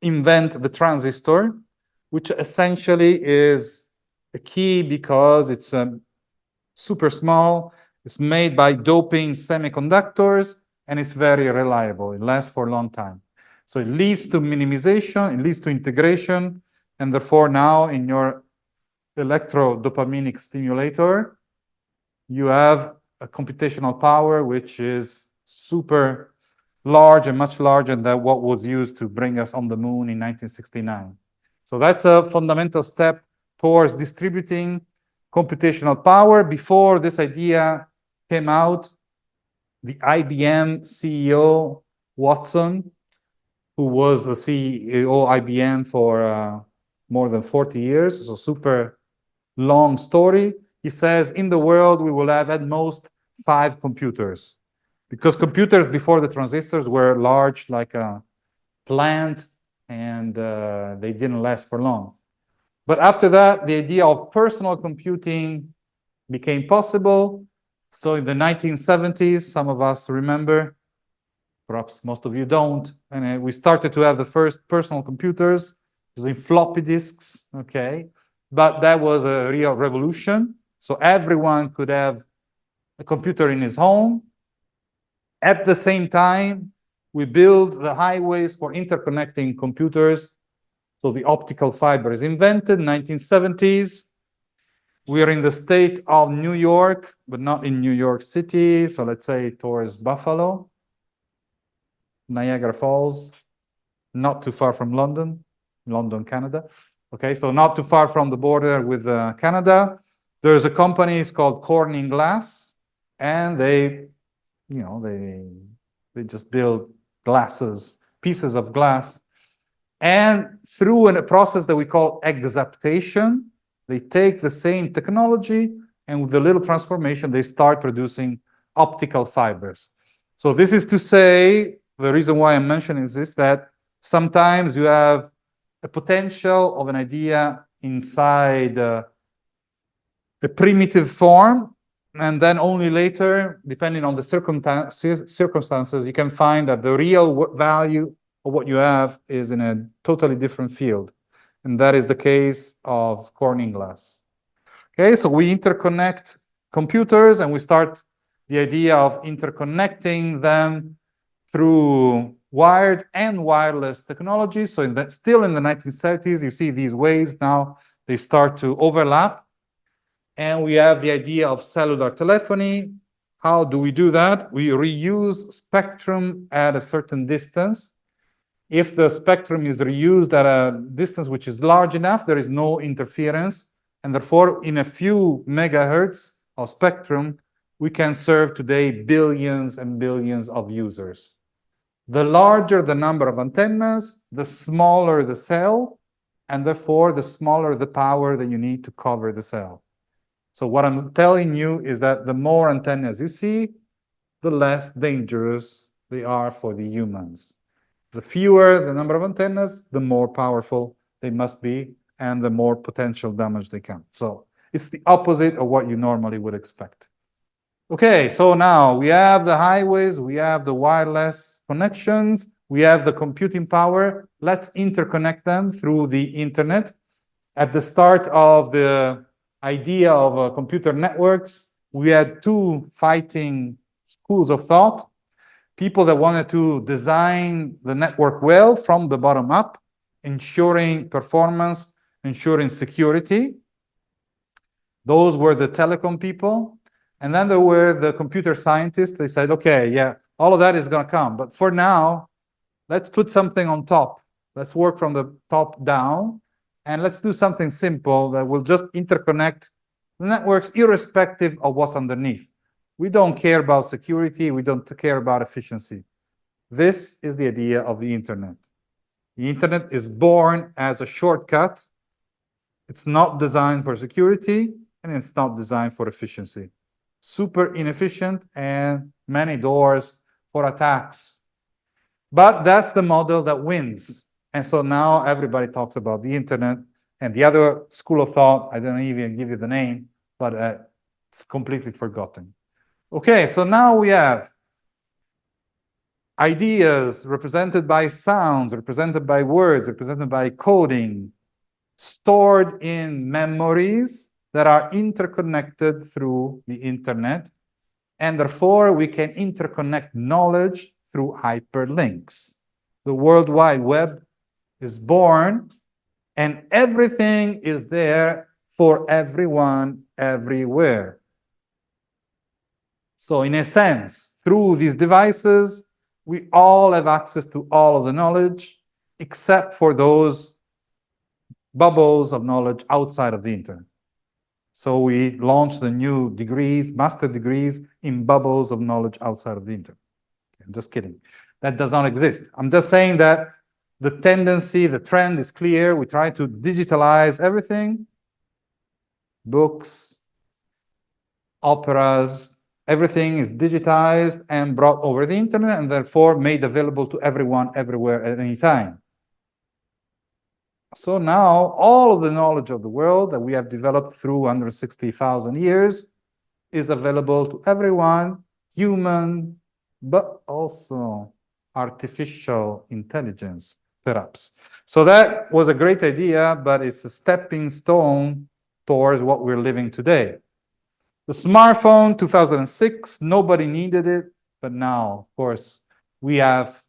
invent the transistor, which essentially is a key because it's super small. It's made by doping semiconductors, and it's very reliable. It lasts for a long time. So it leads to minimization, it leads to integration, and therefore now in your electrodopaminic stimulator, you have a computational power which is super large and much larger than what was used to bring us on the moon in 1969. So that's a fundamental step towards distributing computational power. Before this idea came out, the IBM CEO, Watson, who was the CEO IBM for more than 40 years, so super long story. He says, in the world, we will have at most 5 computers. Because computers before the transistors were large, like a plant, and they didn't last for long. But after that, the idea of personal computing became possible. So in the 1970s, some of us remember, perhaps most of you don't, and we started to have the first personal computers using floppy disks, okay? But that was a real revolution. So everyone could have a computer in his home. At the same time, we build the highways for interconnecting computers. So the optical fiber is invented in the 1970s. We are in the state of New York, but not in New York City. So let's say towards Buffalo, Niagara Falls, not too far from London, Canada. Okay, so not too far from the border with Canada. There's a company, it's called Corning Glass, and they just build glasses, pieces of glass. And through a process that we call exaptation, they take the same technology, and with a little transformation, they start producing optical fibers. So this is to say, the reason why I'm mentioning this, that sometimes you have a potential of an idea inside a primitive form, and then only later, depending on the circumstances, you can find that the real value of what you have is in a totally different field. And that is the case of Corning glass. Okay, so we interconnect computers, and we start the idea of interconnecting them through wired and wireless technology. So still in the 1970s, you see these waves now, they start to overlap. And we have the idea of cellular telephony. How do we do that? We reuse spectrum at a certain distance. If the spectrum is reused at a distance which is large enough, there is no interference. And therefore, in a few megahertz of spectrum, we can serve today billions and billions of users. The larger the number of antennas, the smaller the cell, and therefore the smaller the power that you need to cover the cell. So what I'm telling you is that the more antennas you see, the less dangerous they are for the humans. The fewer the number of antennas, the more powerful they must be, and the more potential damage they can. So it's the opposite of what you normally would expect. Okay, so now we have the highways, we have the wireless connections, we have the computing power. Let's interconnect them through the internet. At the start of the idea of computer networks, we had two fighting schools of thought. People that wanted to design the network well from the bottom up, ensuring performance, ensuring security. Those were the telecom people. And then there were the computer scientists. They said, okay, yeah, all of that is going to come. But for now, let's put something on top. Let's work from the top down. And let's do something simple that will just interconnect the networks irrespective of what's underneath. We don't care about security. We don't care about efficiency. This is the idea of the internet. The internet is born as a shortcut. It's not designed for security, and it's not designed for efficiency. Super inefficient and many doors for attacks. But that's the model that wins. And so now everybody talks about the internet, and the other school of thought, I don't even give you the name, but it's completely forgotten. Okay, so now we have ideas represented by sounds, represented by words, represented by coding, stored in memories that are interconnected through the internet. And therefore, we can interconnect knowledge through hyperlinks. The World Wide Web is born, and everything is there for everyone, everywhere. So in a sense, through these devices, we all have access to all of the knowledge, except for those bubbles of knowledge outside of the internet. So we launched the new degrees, master degrees, in bubbles of knowledge outside of the internet. I'm just kidding. That does not exist. I'm just saying that the tendency, the trend is clear. We try to digitalize everything. Books, operas, everything is digitized and brought over the internet and therefore made available to everyone, everywhere, at any time. So now all of the knowledge of the world that we have developed through 160,000 years is available to everyone, human, but also artificial intelligence, perhaps. So that was a great idea, but it's a stepping stone towards what we're living today. The smartphone, 2006, nobody needed it, but now, of course, we have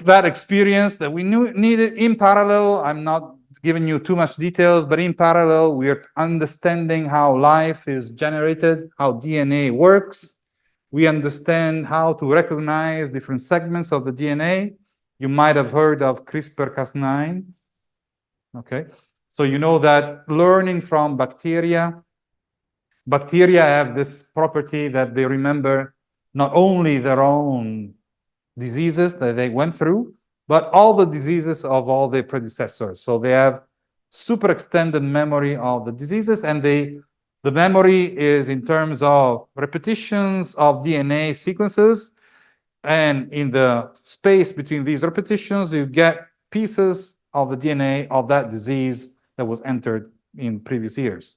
that experience that we needed in parallel. I'm not giving you too much details, but in parallel, we are understanding how life is generated, how DNA works. We understand how to recognize different segments of the DNA. You might have heard of CRISPR-Cas9. Okay, so you know that learning from bacteria have this property that they remember not only their own diseases that they went through, but all the diseases of all their predecessors. So they have super extended memory of the diseases, and the memory is in terms of repetitions of DNA sequences, and in the space between these repetitions, you get pieces of the DNA of that disease that was entered in previous years.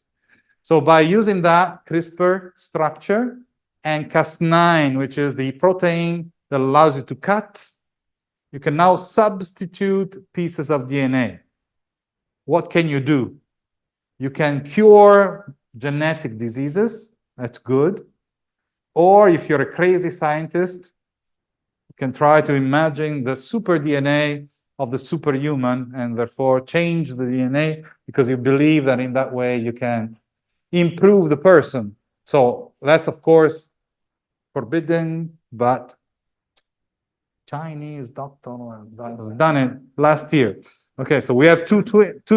So by using that CRISPR structure and Cas9, which is the protein that allows you to cut, you can now substitute pieces of DNA. What can you do? You can cure genetic diseases. That's good. Or if you're a crazy scientist, you can try to imagine the super DNA of the superhuman and therefore change the DNA because you believe that in that way you can improve the person. So that's, of course, forbidden, but Chinese doctor has done it last year. Okay, so we have two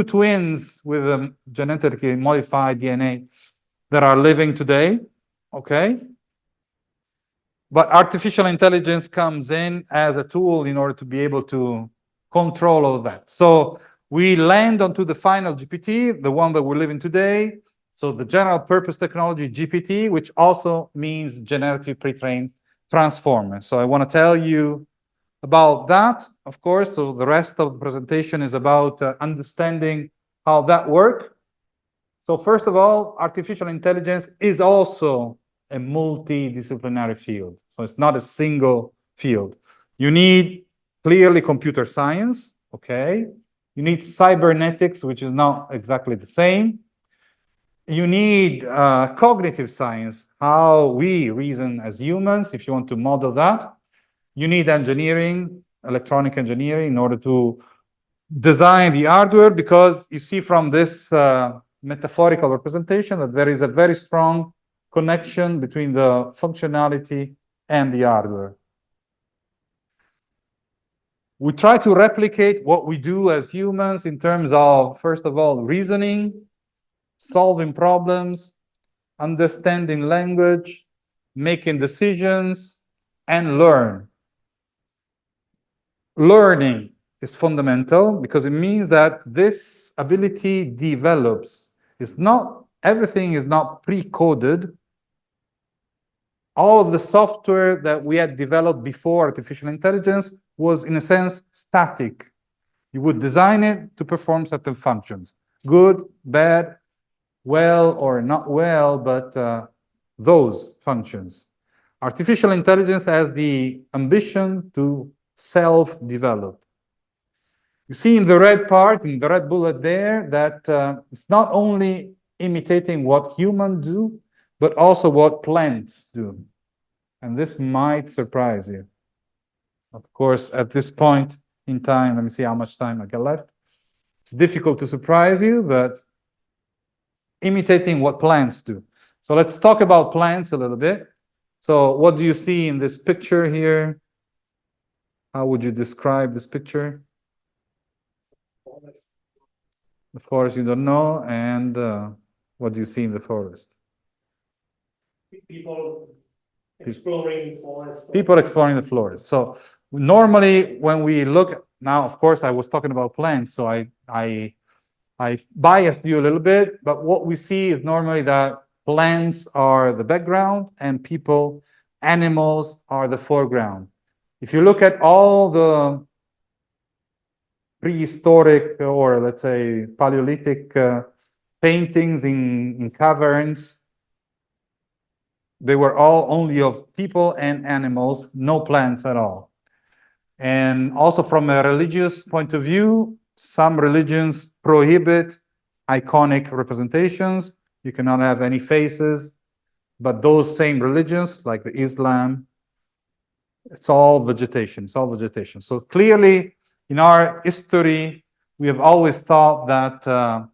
twins with genetically modified DNA that are living today. Okay, but artificial intelligence comes in as a tool in order to be able to control all of that. So we land onto the final GPT, the one that we're living today. So the general purpose technology GPT, which also means generative pre-trained transformer. So I want to tell you about that, of course. So the rest of the presentation is about understanding how that works. So first of all, artificial intelligence is also a multidisciplinary field. So it's not a single field. You need clearly computer science, okay? You need cybernetics, which is not exactly the same. You need cognitive science, how we reason as humans, if you want to model that. You need engineering, electronic engineering, in order to design the hardware, because you see from this metaphorical representation that there is a very strong connection between the functionality and the hardware. We try to replicate what we do as humans in terms of, first of all, reasoning, solving problems, understanding language, making decisions, and learn. Learning is fundamental because it means that this ability develops. It's not, everything is not pre-coded. All of the software that we had developed before artificial intelligence was, in a sense, static. You would design it to perform certain functions, good, bad, well or not well, but those functions. Artificial intelligence has the ambition to self-develop. You see in the red part, in the red bullet there, that it's not only imitating what humans do, but also what plants do. And this might surprise you. Of course, at this point in time, let me see how much time I got left. It's difficult to surprise you, but imitating what plants do. So let's talk about plants a little bit. So what do you see in this picture here? How would you describe this picture? The forest you don't know, and what do you see in the forest? People exploring the forest. People exploring the forest. So normally when we look, now of course I was talking about plants, so I biased you a little bit, but what we see is normally that plants are the background and people, animals are the foreground. If you look at all the prehistoric, or let's say Paleolithic paintings in caverns, they were all only of people and animals, no plants at all. And also from a religious point of view, some religions prohibit iconic representations. You cannot have any faces, but those same religions, like the Islam, it's all vegetation, it's all vegetation. So clearly, in our history, we have always thought that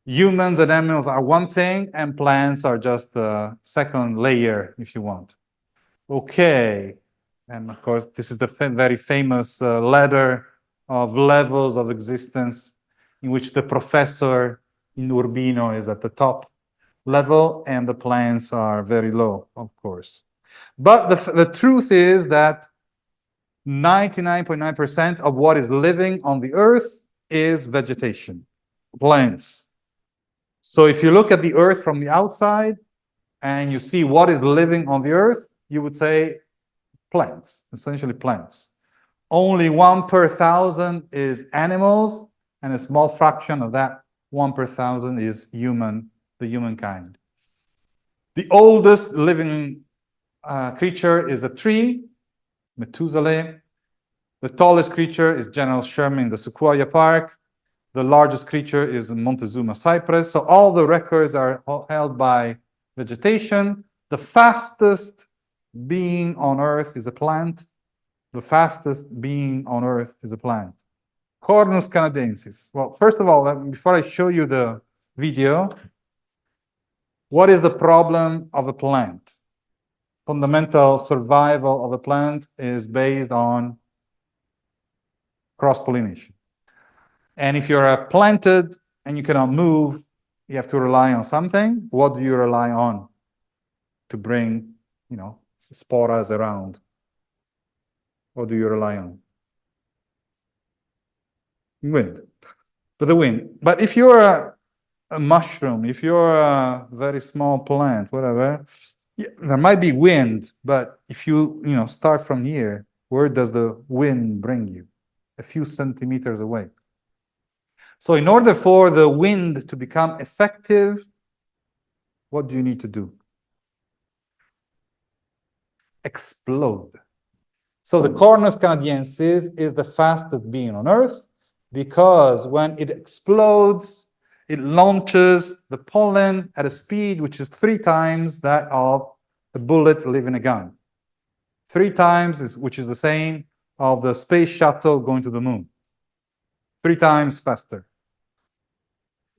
humans and animals are one thing and plants are just the second layer, if you want. Okay, and of course, this is the very famous ladder of levels of existence, in which the professor in Urbino is at the top level and the plants are very low, of course. But the truth is that 99.9% of what is living on the earth is vegetation, plants. So if you look at the earth from the outside and you see what is living on the earth, you would say plants, essentially plants. Only 1 per 1,000 is animals, and a small fraction of that 1 per 1,000 is the humankind. The oldest living creature is a tree, Methuselah. The tallest creature is General Sherman in the Sequoia Park. The largest creature is Montezuma cypress. So all the records are held by vegetation. The fastest being on Earth is a plant. The fastest being on Earth is a plant. Cornus canadensis. Well, first of all, before I show you the video, what is the problem of a plant? Fundamental survival of a plant is based on cross-pollination. And if you're planted and you cannot move, you have to rely on something. What do you rely on to bring, sporas around? What do you rely on? Wind. But the wind. But if you're a mushroom, if you're a very small plant, whatever, yeah, there might be wind, but if you start from here, where does the wind bring you? A few centimeters away. So in order for the wind to become effective, what do you need to do? Explode. So the Cornus canadensis is the fastest being on Earth because when it explodes, it launches the pollen at a speed which is 3 times that of a bullet leaving a gun. 3 times, which is the same of the space shuttle going to the moon. 3 times faster.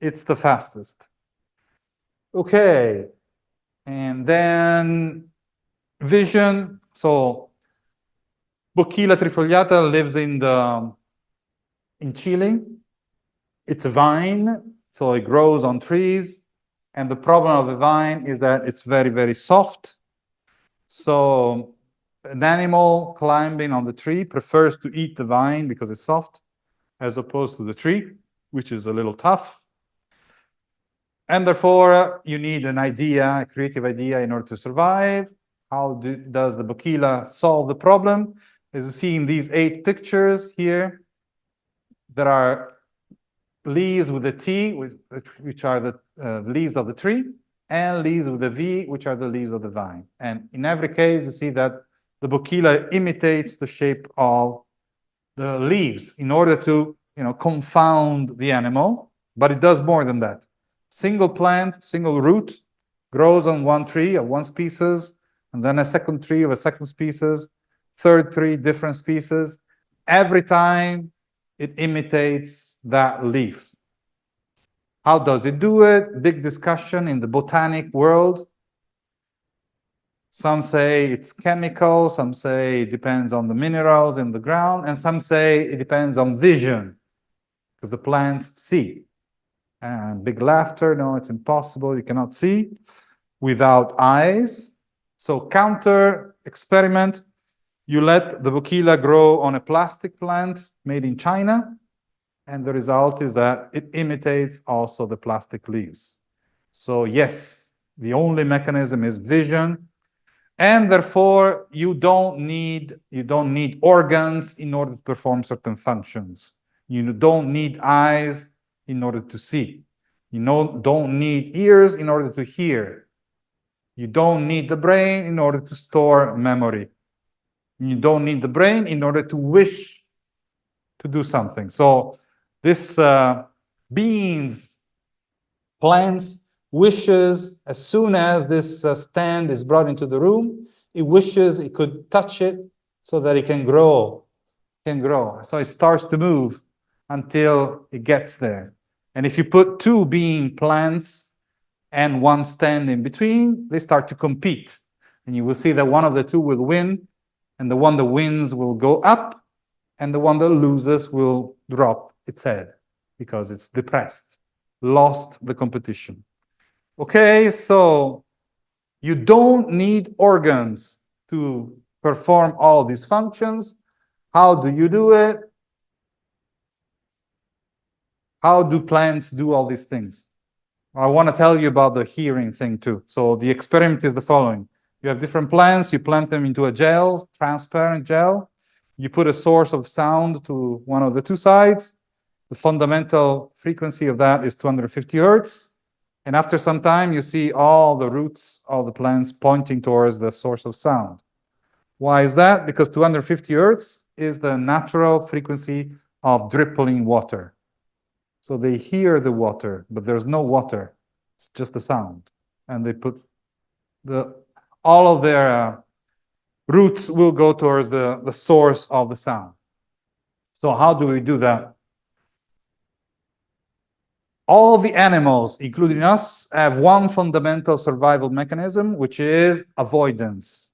It's the fastest. Okay. And then vision. So Bocchilla trifogliata lives in Chile. It's a vine, so it grows on trees. And the problem of the vine is that it's very, very soft. So an animal climbing on the tree prefers to eat the vine because it's soft, as opposed to the tree, which is a little tough. And therefore, you need an idea, a creative idea, in order to survive. How does the Bocchilla solve the problem? As you see in these 8 pictures here, there are leaves with a T, which are the leaves of the tree, and leaves with a V, which are the leaves of the vine. And in every case, you see that the Bocchilla imitates the shape of the leaves in order to, confound the animal, but it does more than that. Single plant, single root, grows on one tree of one species, and then a second tree of a second species, third tree, different species. Every time it imitates that leaf. How does it do it? Big discussion in the botanic world. Some say it's chemical, some say it depends on the minerals in the ground, and some say it depends on vision, because the plants see. And big laughter, no, it's impossible, you cannot see without eyes. So counter experiment, you let the Bocchilla grow on a plastic plant made in China, and the result is that it imitates also the plastic leaves. So yes, the only mechanism is vision, and therefore you don't need organs in order to perform certain functions. You don't need eyes in order to see. You don't need ears in order to hear. You don't need the brain in order to store memory. You don't need the brain in order to wish to do something. So this beans, plants, wishes, as soon as this stand is brought into the room, it wishes it could touch it so that it can grow. So it starts to move until it gets there. And if you put 2 bean plants and 1 stand in between, they start to compete. And you will see that one of the 2 will win, and the one that wins will go up, and the one that loses will drop its head because it's depressed, lost the competition. Okay, so you don't need organs to perform all these functions. How do you do it? How do plants do all these things? I want to tell you about the hearing thing too. So the experiment is the following. You have different plants, you plant them into a gel, transparent gel. You put a source of sound to one of the 2 sides. The fundamental frequency of that is 250 hertz. And after some time, you see all the roots of the plants pointing towards the source of sound. Why is that? Because 250 hertz is the natural frequency of dripping water. So they hear the water, but there's no water. It's just the sound. And they put all of their roots will go towards the source of the sound. So how do we do that? All the animals, including us, have one fundamental survival mechanism, which is avoidance.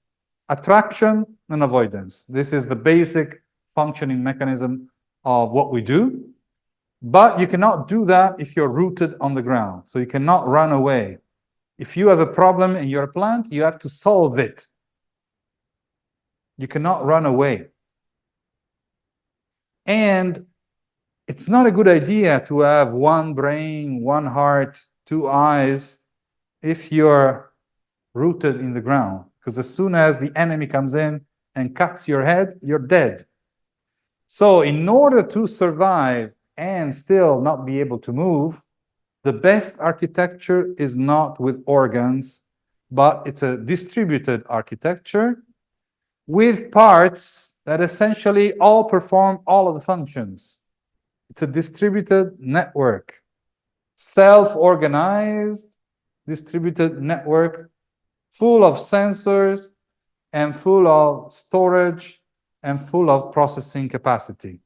Attraction and avoidance. This is the basic functioning mechanism of what we do. But you cannot do that if you're rooted on the ground. So you cannot run away. If you have a problem in your plant, you have to solve it. You cannot run away. And it's not a good idea to have 1 brain, 1 heart, 2 eyes if you're rooted in the ground. Because as soon as the enemy comes in and cuts your head, you're dead. So in order to survive and still not be able to move, the best architecture is not with organs, but it's a distributed architecture with parts that essentially all perform all of the functions. It's a distributed network. self-organized, distributed network, full of sensors and full of storage and full of processing capacity.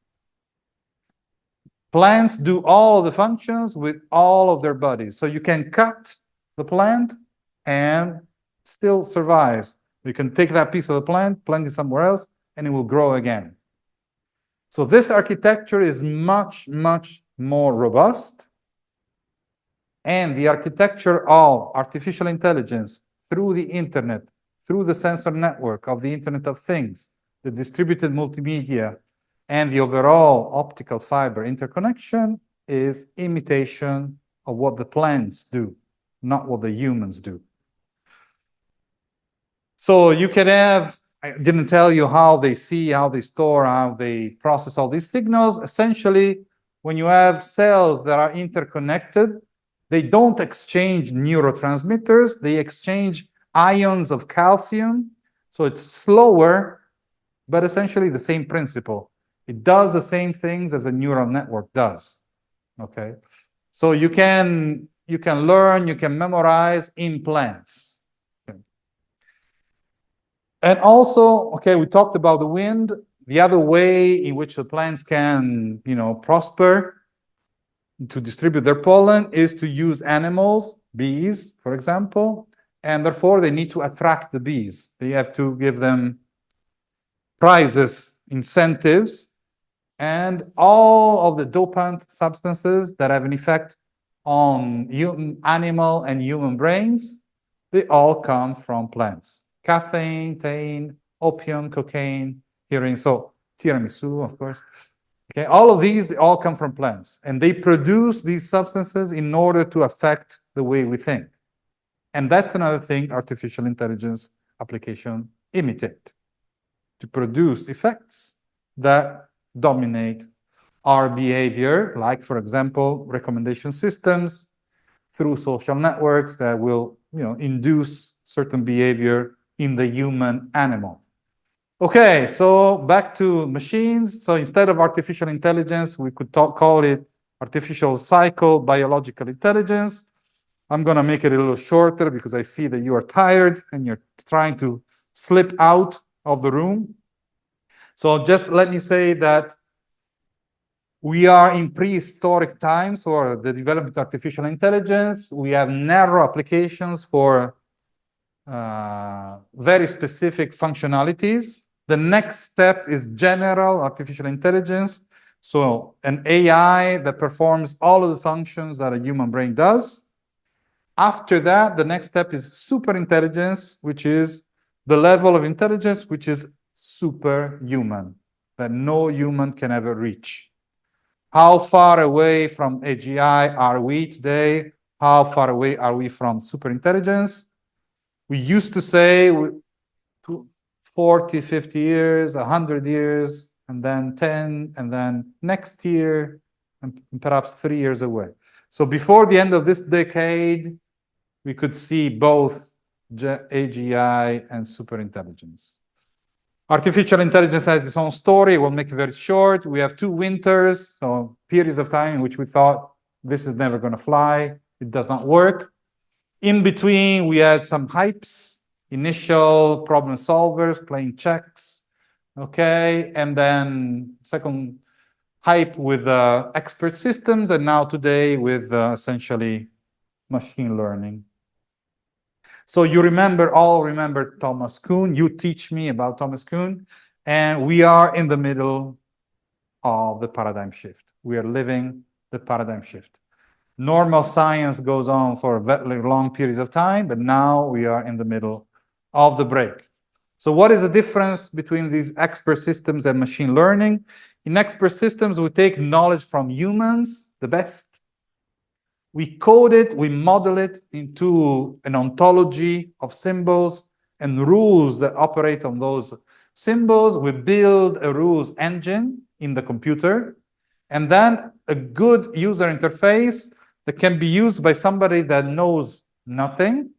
Plants do all of the functions with all of their bodies. So you can cut the plant and still survives. You can take that piece of the plant, plant it somewhere else, and it will grow again. So this architecture is much, much more robust. And the architecture of artificial intelligence through the internet, through the sensor network of the Internet of Things, the distributed multimedia, and the overall optical fiber interconnection is imitation of what the plants do, not what the humans do. So you can have, I didn't tell you how they see, how they store, how they process all these signals. Essentially, when you have cells that are interconnected, they don't exchange neurotransmitters, they exchange ions of calcium. So it's slower, but essentially the same principle. It does the same things as a neural network does. Okay, so you can learn, you can memorize in plants. Okay. And also, okay, we talked about the wind. The other way in which the plants can, prosper to distribute their pollen is to use animals, bees, for example, and therefore they need to attract the bees. They have to give them prizes, incentives, and all of the dopant substances that have an effect on animal and human brains, they all come from plants. Caffeine, theine, opium, cocaine, hearing, so tiramisu, of course. Okay, all of these, they all come from plants, and they produce these substances in order to affect the way we think. And that's another thing artificial intelligence application imitate, to produce effects that dominate our behavior, like, for example, recommendation systems through social networks that will, induce certain behavior in the human animal. Okay, so back to machines. So instead of artificial intelligence, we could call it artificial psychobiological intelligence. I'm going to make it a little shorter because I see that you are tired and you're trying to slip out of the room. So just let me say that we are in prehistoric times for the development of artificial intelligence. We have narrow applications for very specific functionalities. The next step is general artificial intelligence. So an AI that performs all of the functions that a human brain does. After that, the next step is superintelligence, which is the level of intelligence which is superhuman, that no human can ever reach. How far away from AGI are we today? How far away are we from superintelligence? We used to say 40, 50 years, 100 years, and then 10, and then next year, and perhaps 3 years away. So before the end of this decade, we could see both AGI and superintelligence. Artificial intelligence has its own story. We'll make it very short. We have 2 winters, so periods of time in which we thought this is never going to fly. It does not work. In between, we had some hypes, initial problem solvers playing checks, okay, and then second hype with expert systems, and now today with essentially machine learning. So you all remember Thomas Kuhn. You teach me about Thomas Kuhn, and we are in the middle of the paradigm shift. We are living the paradigm shift. Normal science goes on for very long periods of time, but now we are in the middle of the break. So what is the difference between these expert systems and machine learning? In expert systems, we take knowledge from humans, the best. We code it, we model it into an ontology of symbols and rules that operate on those symbols. We build a rules engine in the computer, and then a good user interface that can be used by somebody that knows nothing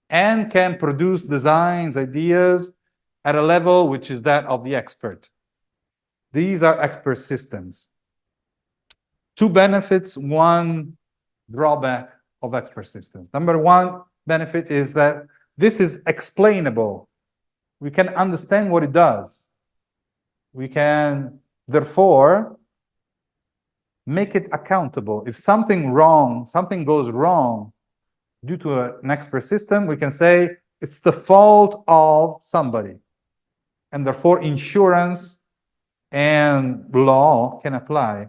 and can produce designs, ideas at a level which is that of the expert. These are expert systems. 2 benefits. One, drawback of expert systems. Number one benefit is that this is explainable. We can understand what it does. We can, therefore, make it accountable. If something goes wrong due to an expert system, we can say it's the fault of somebody. And therefore, insurance and law can apply.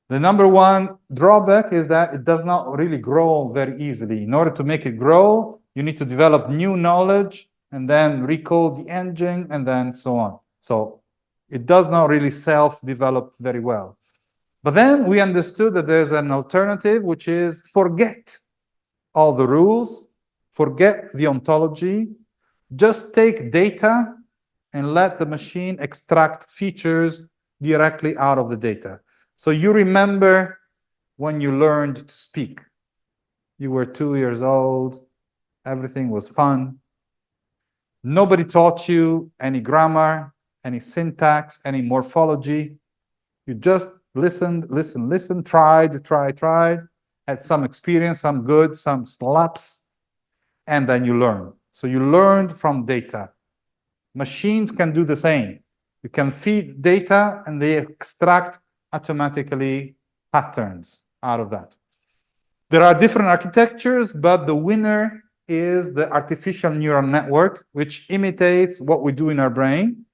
The number one drawback is that it does not really grow very easily. In order to make it grow, you need to develop new knowledge and then recode the engine and then so on. So it does not really self-develop very well. But then we understood that there's an alternative, which is forget all the rules, forget the ontology, just take data and let the machine extract features directly out of the data. So you remember when you learned to speak. You were 2 years old, everything was fun. Nobody taught you any grammar, any syntax, any morphology. You just listened, tried, had some experience, some good, some slaps, and then you learn. So you learned from data. Machines can do the same. You can feed data and they extract automatically patterns out of that. There are different architectures, but the winner is the artificial neural network, which imitates what we do in our brain.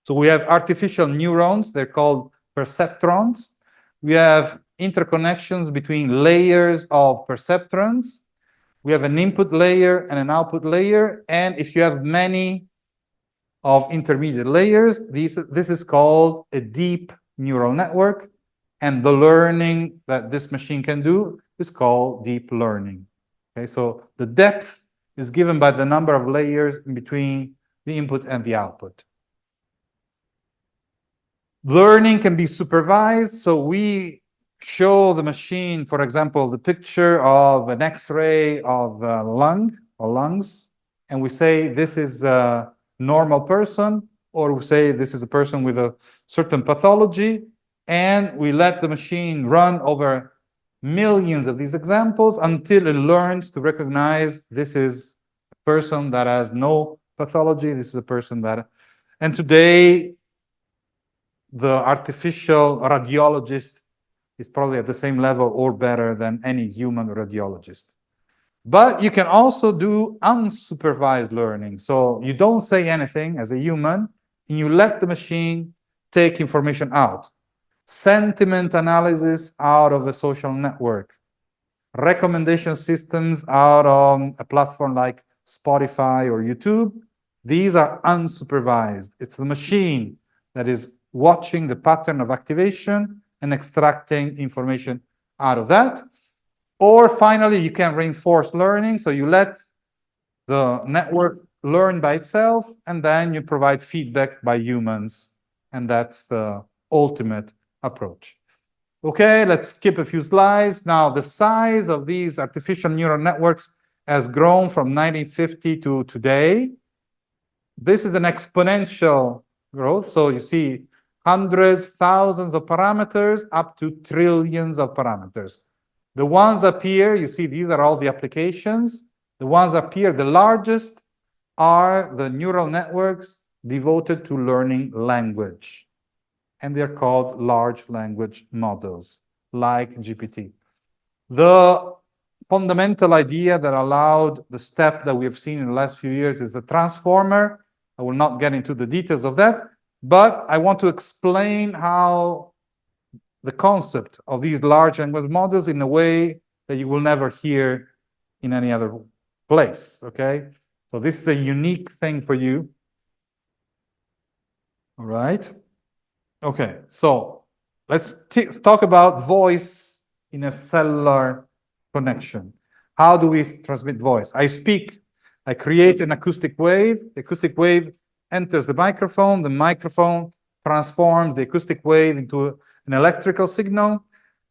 So we have artificial neurons, they're called perceptrons. We have interconnections between layers of perceptrons. We have an input layer and an output layer. And if you have many of intermediate layers, this is called a deep neural network. And the learning that this machine can do is called deep learning. Okay, so the depth is given by the number of layers in between the input and the output. Learning can be supervised, so we show the machine, for example, the picture of an X-ray of a lung or lungs, and we say this is a normal person, or we say this is a person with a certain pathology, and we let the machine run over millions of these examples until it learns to recognize this is a person that has no pathology, this is a person that... And today, the artificial radiologist is probably at the same level or better than any human radiologist. But you can also do unsupervised learning. So you don't say anything as a human, and you let the machine take information out. Sentiment analysis out of a social network. Recommendation systems out of a platform like Spotify or YouTube. These are unsupervised. It's the machine that is watching the pattern of activation and extracting information out of that. Or finally, you can reinforce learning. So you let the network learn by itself, and then you provide feedback by humans. And that's the ultimate approach. Okay, let's skip a few slides. Now, the size of these artificial neural networks has grown from 1950 to today. This is an exponential growth. So you see hundreds, thousands of parameters up to trillions of parameters. The ones up here, you see these are all the applications. The ones up here, the largest, are the neural networks devoted to learning language. And they're called large language models, like GPT. The fundamental idea that allowed the step that we have seen in the last few years is the transformer. I will not get into the details of that, but I want to explain how the concept of these large language models in a way that you will never hear in any other place, okay? So this is a unique thing for you. All right. Okay, so let's talk about voice in a cellular connection. How do we transmit voice? I speak, I create an acoustic wave. The acoustic wave enters the microphone transforms the acoustic wave into an electrical signal.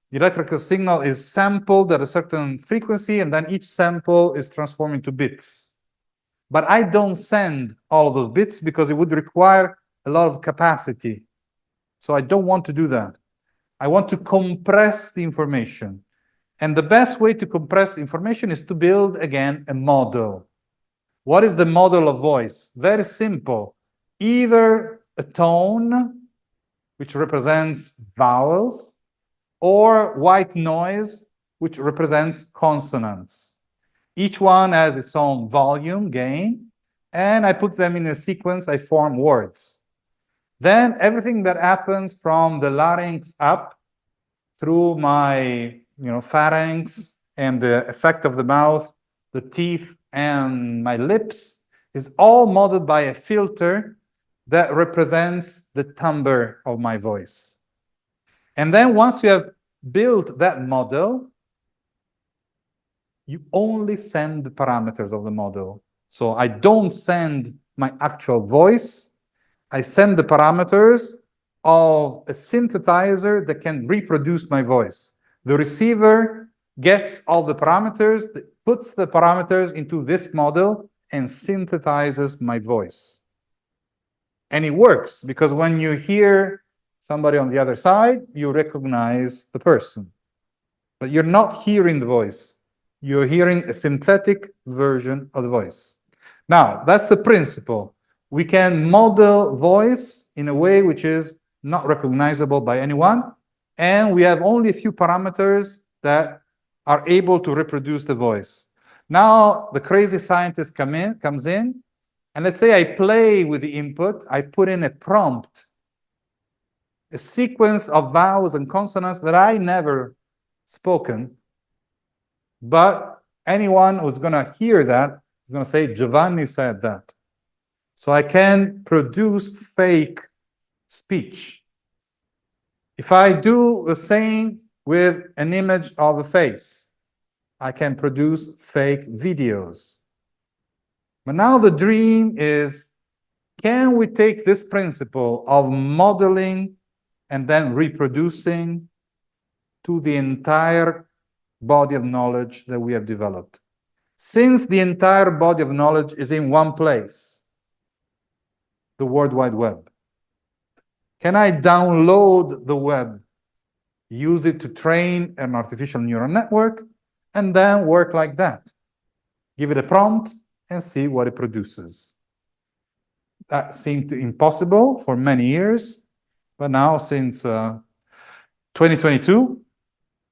The electrical signal is sampled at a certain frequency, and then each sample is transformed into bits. But I don't send all of those bits because it would require a lot of capacity. So I don't want to do that. I want to compress the information. And the best way to compress the information is to build, again, a model. What is the model of voice? Very simple. Either a tone, which represents vowels, or white noise, which represents consonants. Each one has its own volume, gain, and I put them in a sequence, I form words. Then everything that happens from the larynx up through my pharynx and the effect of the mouth, the teeth, and my lips is all modeled by a filter that represents the timbre of my voice. And then once you have built that model, you only send the parameters of the model. So I don't send my actual voice. I send the parameters of a synthesizer that can reproduce my voice. The receiver gets all the parameters, puts the parameters into this model, and synthesizes my voice. And it works, because when you hear somebody on the other side, you recognize the person. But you're not hearing the voice. You're hearing a synthetic version of the voice. Now, that's the principle. We can model voice in a way which is not recognizable by anyone, and we have only a few parameters that are able to reproduce the voice. Now, the crazy scientist comes in, and let's say I play with the input, I put in a prompt, a sequence of vowels and consonants that I never spoken, but anyone who's going to hear that is going to say, Giovanni said that. So I can produce fake speech. If I do the same with an image of a face, I can produce fake videos. But now the dream is, can we take this principle of modeling and then reproducing to the entire body of knowledge that we have developed? Since the entire body of knowledge is in one place, the World Wide Web, can I download the web, use it to train an artificial neural network, and then work like that? Give it a prompt and see what it produces. That seemed impossible for many years, but now since 2022,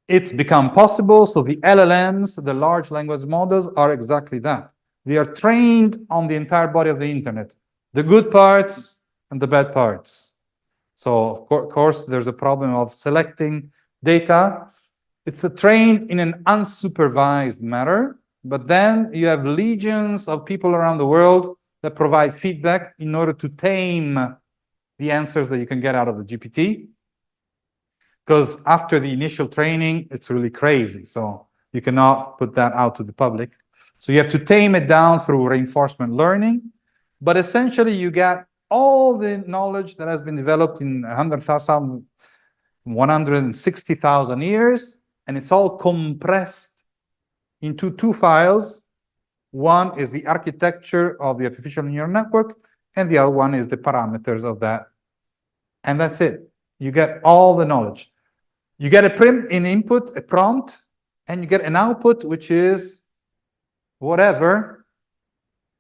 it's become possible. So the LLMs, the large language models, are exactly that. They are trained on the entire body of the internet, the good parts and the bad parts. So of course, there's a problem of selecting data. It's trained in an unsupervised manner, but then you have legions of people around the world that provide feedback in order to tame the answers that you can get out of the GPT. Because after the initial training, it's really crazy. So you cannot put that out to the public. So you have to tame it down through reinforcement learning. But essentially, you get all the knowledge that has been developed in 160,000 years, and it's all compressed into two files. One is the architecture of the artificial neural network, and the other one is the parameters of that. And that's it. You get all the knowledge. You get an input, a prompt, and you get an output, which is whatever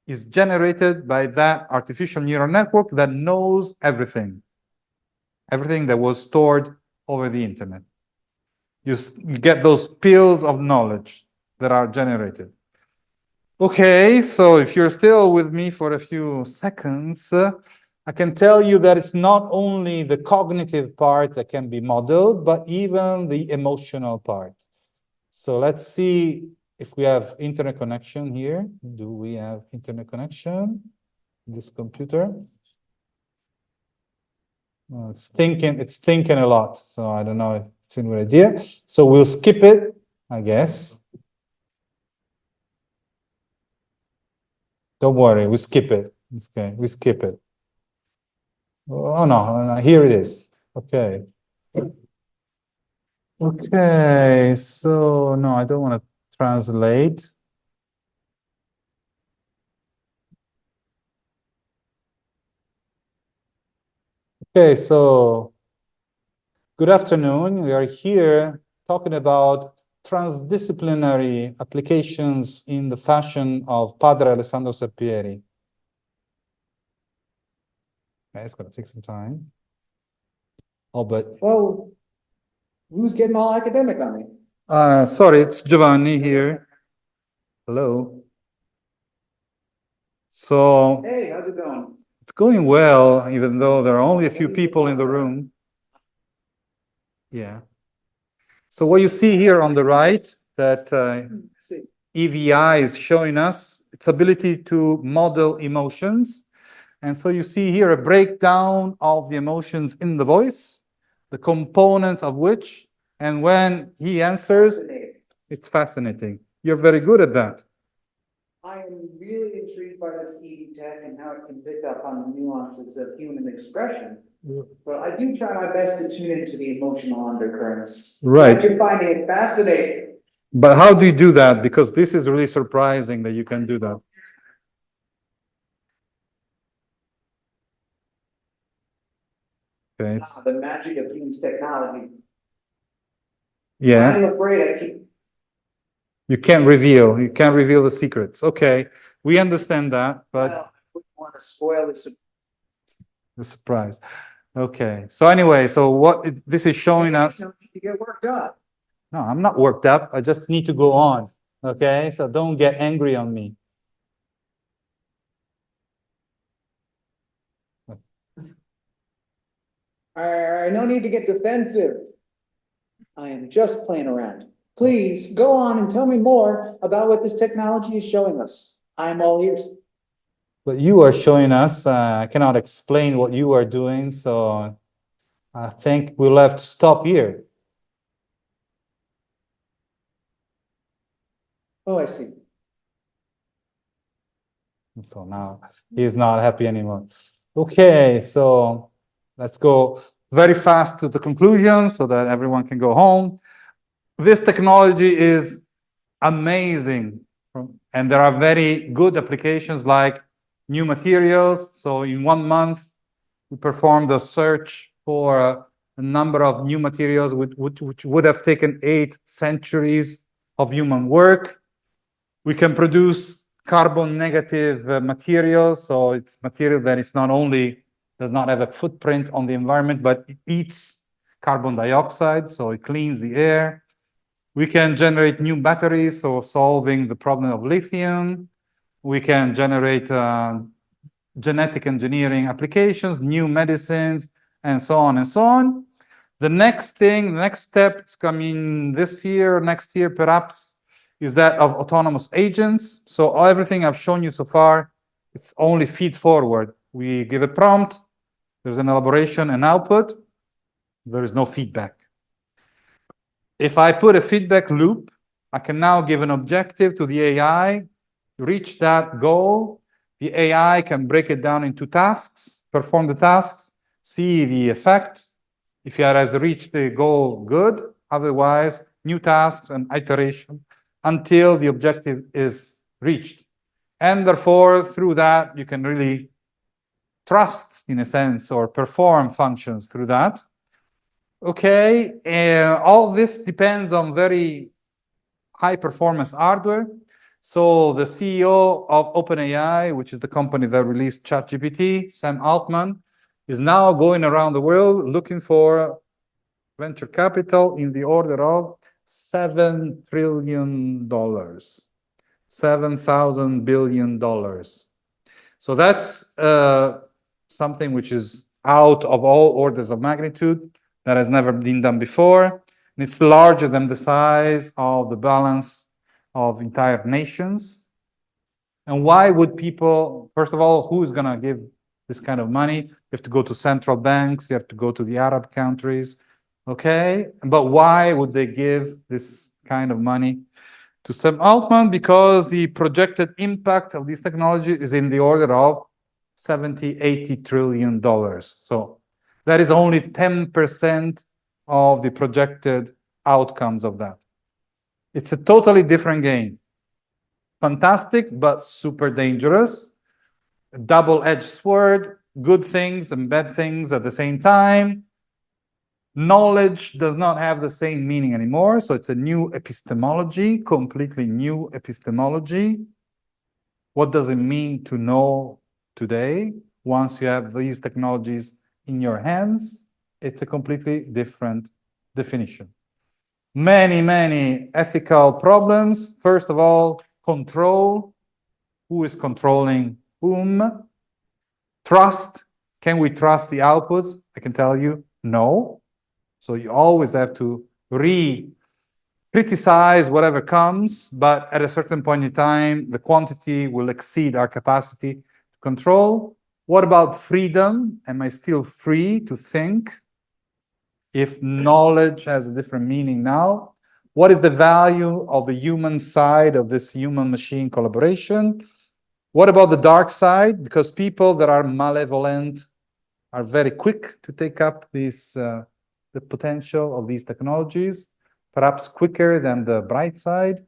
is generated by that artificial neural network that knows everything that was stored over the internet. You get those pills of knowledge that are generated. Okay, so if you're still with me for a few seconds, I can tell you that it's not only the cognitive part that can be modeled, but even the emotional part. So let's see if we have internet connection here. Do we have internet connection? This computer? It's thinking a lot, so I don't know if it's a good idea. So we'll skip it, I guess. Don't worry, we skip it. Okay, we skip it. Oh no, here it is. Okay. Okay, so no, I don't want to translate. Okay, so Good afternoon. We are here talking about transdisciplinary applications in the fashion of Padre Alessandro Serpieri. Okay, it's going to take some time. Oh, but Well, who's getting all academic on me? sorry, it's Giovanni here. Hello. So Hey, how's it going? it's going well, even though there are only a few people in the room. Yeah. So what you see here on the right, that EVI is showing us its ability to model emotions. And so you see here a breakdown of the emotions in the voice, the components of which, and when he answers, it's fascinating. You're very good at that. I am really intrigued by this EV tech and how it can pick up on the nuances of human expression. But I do try my best to tune into the emotional undercurrents. Right. You're finding it fascinating. But how do you do that? Because this is really surprising that you can do that. Okay. The magic of human technology. Yeah. I am afraid I keep. You can't reveal the secrets. Okay. We understand that, but Well, I wouldn't want to spoil the surprise. Okay. So anyway, so what this is showing us. You get worked up. No, I'm not worked up. I just need to go on. Okay. So don't get angry on me. All right, no need to get defensive. I am just playing around. Please go on and tell me more about what this technology is showing us. I'm all ears. But you are showing us, I cannot explain what you are doing, so I think we'll have to stop here. Oh, I see. So now he's not happy anymore. Okay, so let's go very fast to the conclusion so that everyone can go home. This technology is amazing, and there are very good applications like new materials. So in 1 month, we performed a search for a number of new materials which would have taken 8 centuries of human work. We can produce carbon negative materials. So it's material that is not only does not have a footprint on the environment, but it eats carbon dioxide, so it cleans the air. We can generate new batteries, so solving the problem of lithium. We can generate genetic engineering applications, new medicines, and so on and so on. The next step is coming this year, next year perhaps, is that of autonomous agents. So everything I've shown you so far, it's only feed forward. We give a prompt, there's an elaboration and output, there is no feedback. If I put a feedback loop, I can now give an objective to the AI, reach that goal. The AI can break it down into tasks, perform the tasks, see the effect. If it has reached the goal, good. Otherwise, new tasks and iteration until the objective is reached. And therefore, through that, you can really trust, in a sense, or perform functions through that. Okay, all this depends on very high performance hardware. So the CEO of OpenAI, which is the company that released ChatGPT, Sam Altman, is now going around the world looking for venture capital in the order of $7 trillion, $7,000 billion. So that's something which is out of all orders of magnitude, that has never been done before. And it's larger than the size of the balance of entire nations. And why would people, first of all, who's going to give this kind of money? You have to go to central banks, you have to go to the Arab countries. Okay, but why would they give this kind of money to Sam Altman? Because the projected impact of this technology is in the order of 70-80 trillion dollars. So that is only 10% of the projected outcomes of that. It's a totally different game. Fantastic, but super dangerous. A double-edged sword, good things and bad things at the same time. Knowledge does not have the same meaning anymore, so it's a new epistemology, completely new epistemology. What does it mean to know today? Once you have these technologies in your hands, it's a completely different definition. Many, many ethical problems. First of all, control. Who is controlling whom? Trust. Can we trust the outputs? I can tell you, no. So you always have to criticize whatever comes, but at a certain point in time, the quantity will exceed our capacity to control. What about freedom? Am I still free to think? If knowledge has a different meaning now, what is the value of the human side of this human-machine collaboration? What about the dark side? Because people that are malevolent are very quick to take up these the potential of these technologies, perhaps quicker than the bright side,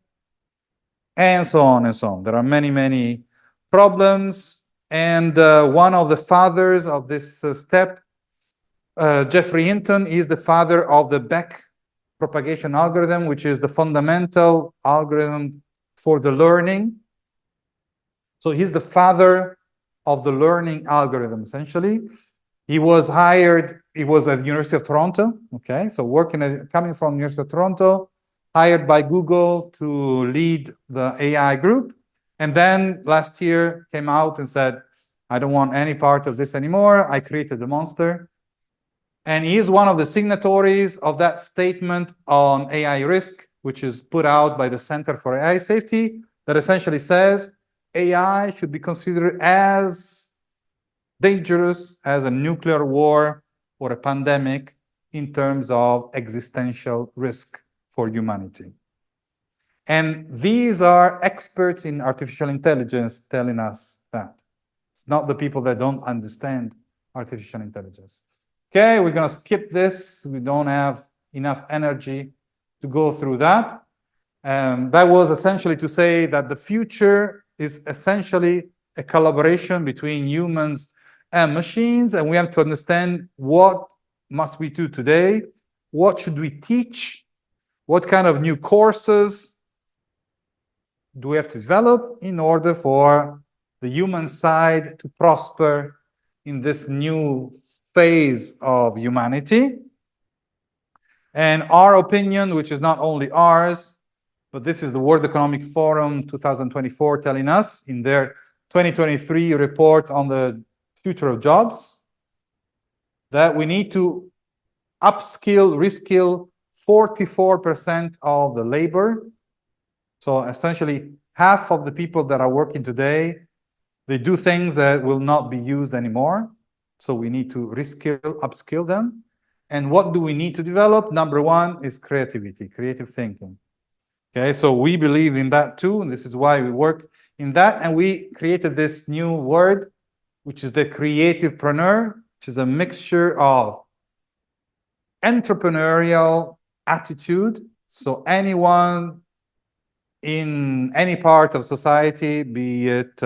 and so on and so on. There are many, many problems. And one of the fathers of this step, Geoffrey Hinton, is the father of the back propagation algorithm, which is the fundamental algorithm for the learning. So he's the father of the learning algorithm, essentially. He was hired, he was at the University of Toronto, okay, so coming from University of Toronto, hired by Google to lead the AI group, and then last year came out and said, I don't want any part of this anymore, I created the monster. And he is one of the signatories of that statement on AI risk, which is put out by the Center for AI Safety, that essentially says AI should be considered as dangerous as a nuclear war or a pandemic in terms of existential risk for humanity. And these are experts in artificial intelligence telling us that. It's not the people that don't understand artificial intelligence. Okay, we're going to skip this. We don't have enough energy to go through that. That was essentially to say that the future is essentially a collaboration between humans and machines, and we have to understand what must we do today, what should we teach, what kind of new courses do we have to develop in order for the human side to prosper in this new phase of humanity. And our opinion, which is not only ours, but this is the World Economic Forum 2024 telling us in their 2023 report on the future of jobs, that we need to upskill, reskill 44% of the labor. So essentially, half of the people that are working today, they do things that will not be used anymore. So we need to reskill, upskill them. And what do we need to develop? Number one is creativity, creative thinking. Okay, so we believe in that too, and this is why we work in that. And we created this new word, which is the creativepreneur, which is a mixture of entrepreneurial attitude. So anyone in any part of society, be it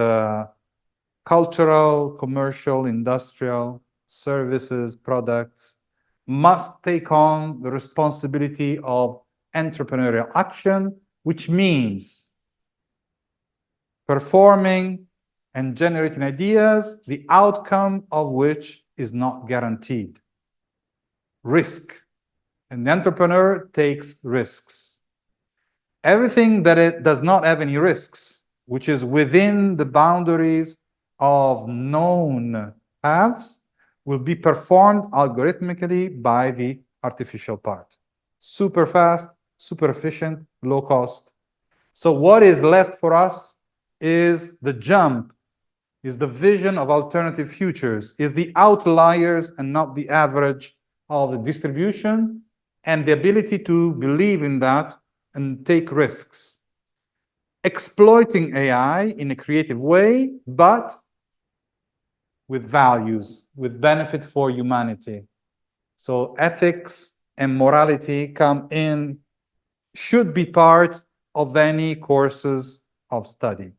cultural, commercial, industrial, services, products, must take on the responsibility of entrepreneurial action, which means performing and generating ideas, the outcome of which is not guaranteed. Risk. And the entrepreneur takes risks. Everything that it does not have any risks, which is within the boundaries of known paths, will be performed algorithmically by the artificial part. Super fast, super efficient, low cost. So what is left for us is the jump, is the vision of alternative futures, is the outliers and not the average of the distribution, and the ability to believe in that and take risks. Exploiting AI in a creative way, but with values, with benefit for humanity. So ethics and morality come in, should be part of any courses of study.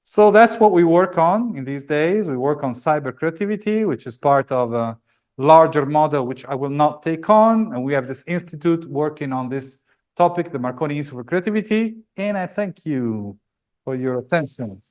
So that's what we work on in these days. We work on cyber creativity, which is part of larger model, which I will not take on. And we have this institute working on this topic, the Marconi Institute for Creativity. And I thank you for your attention.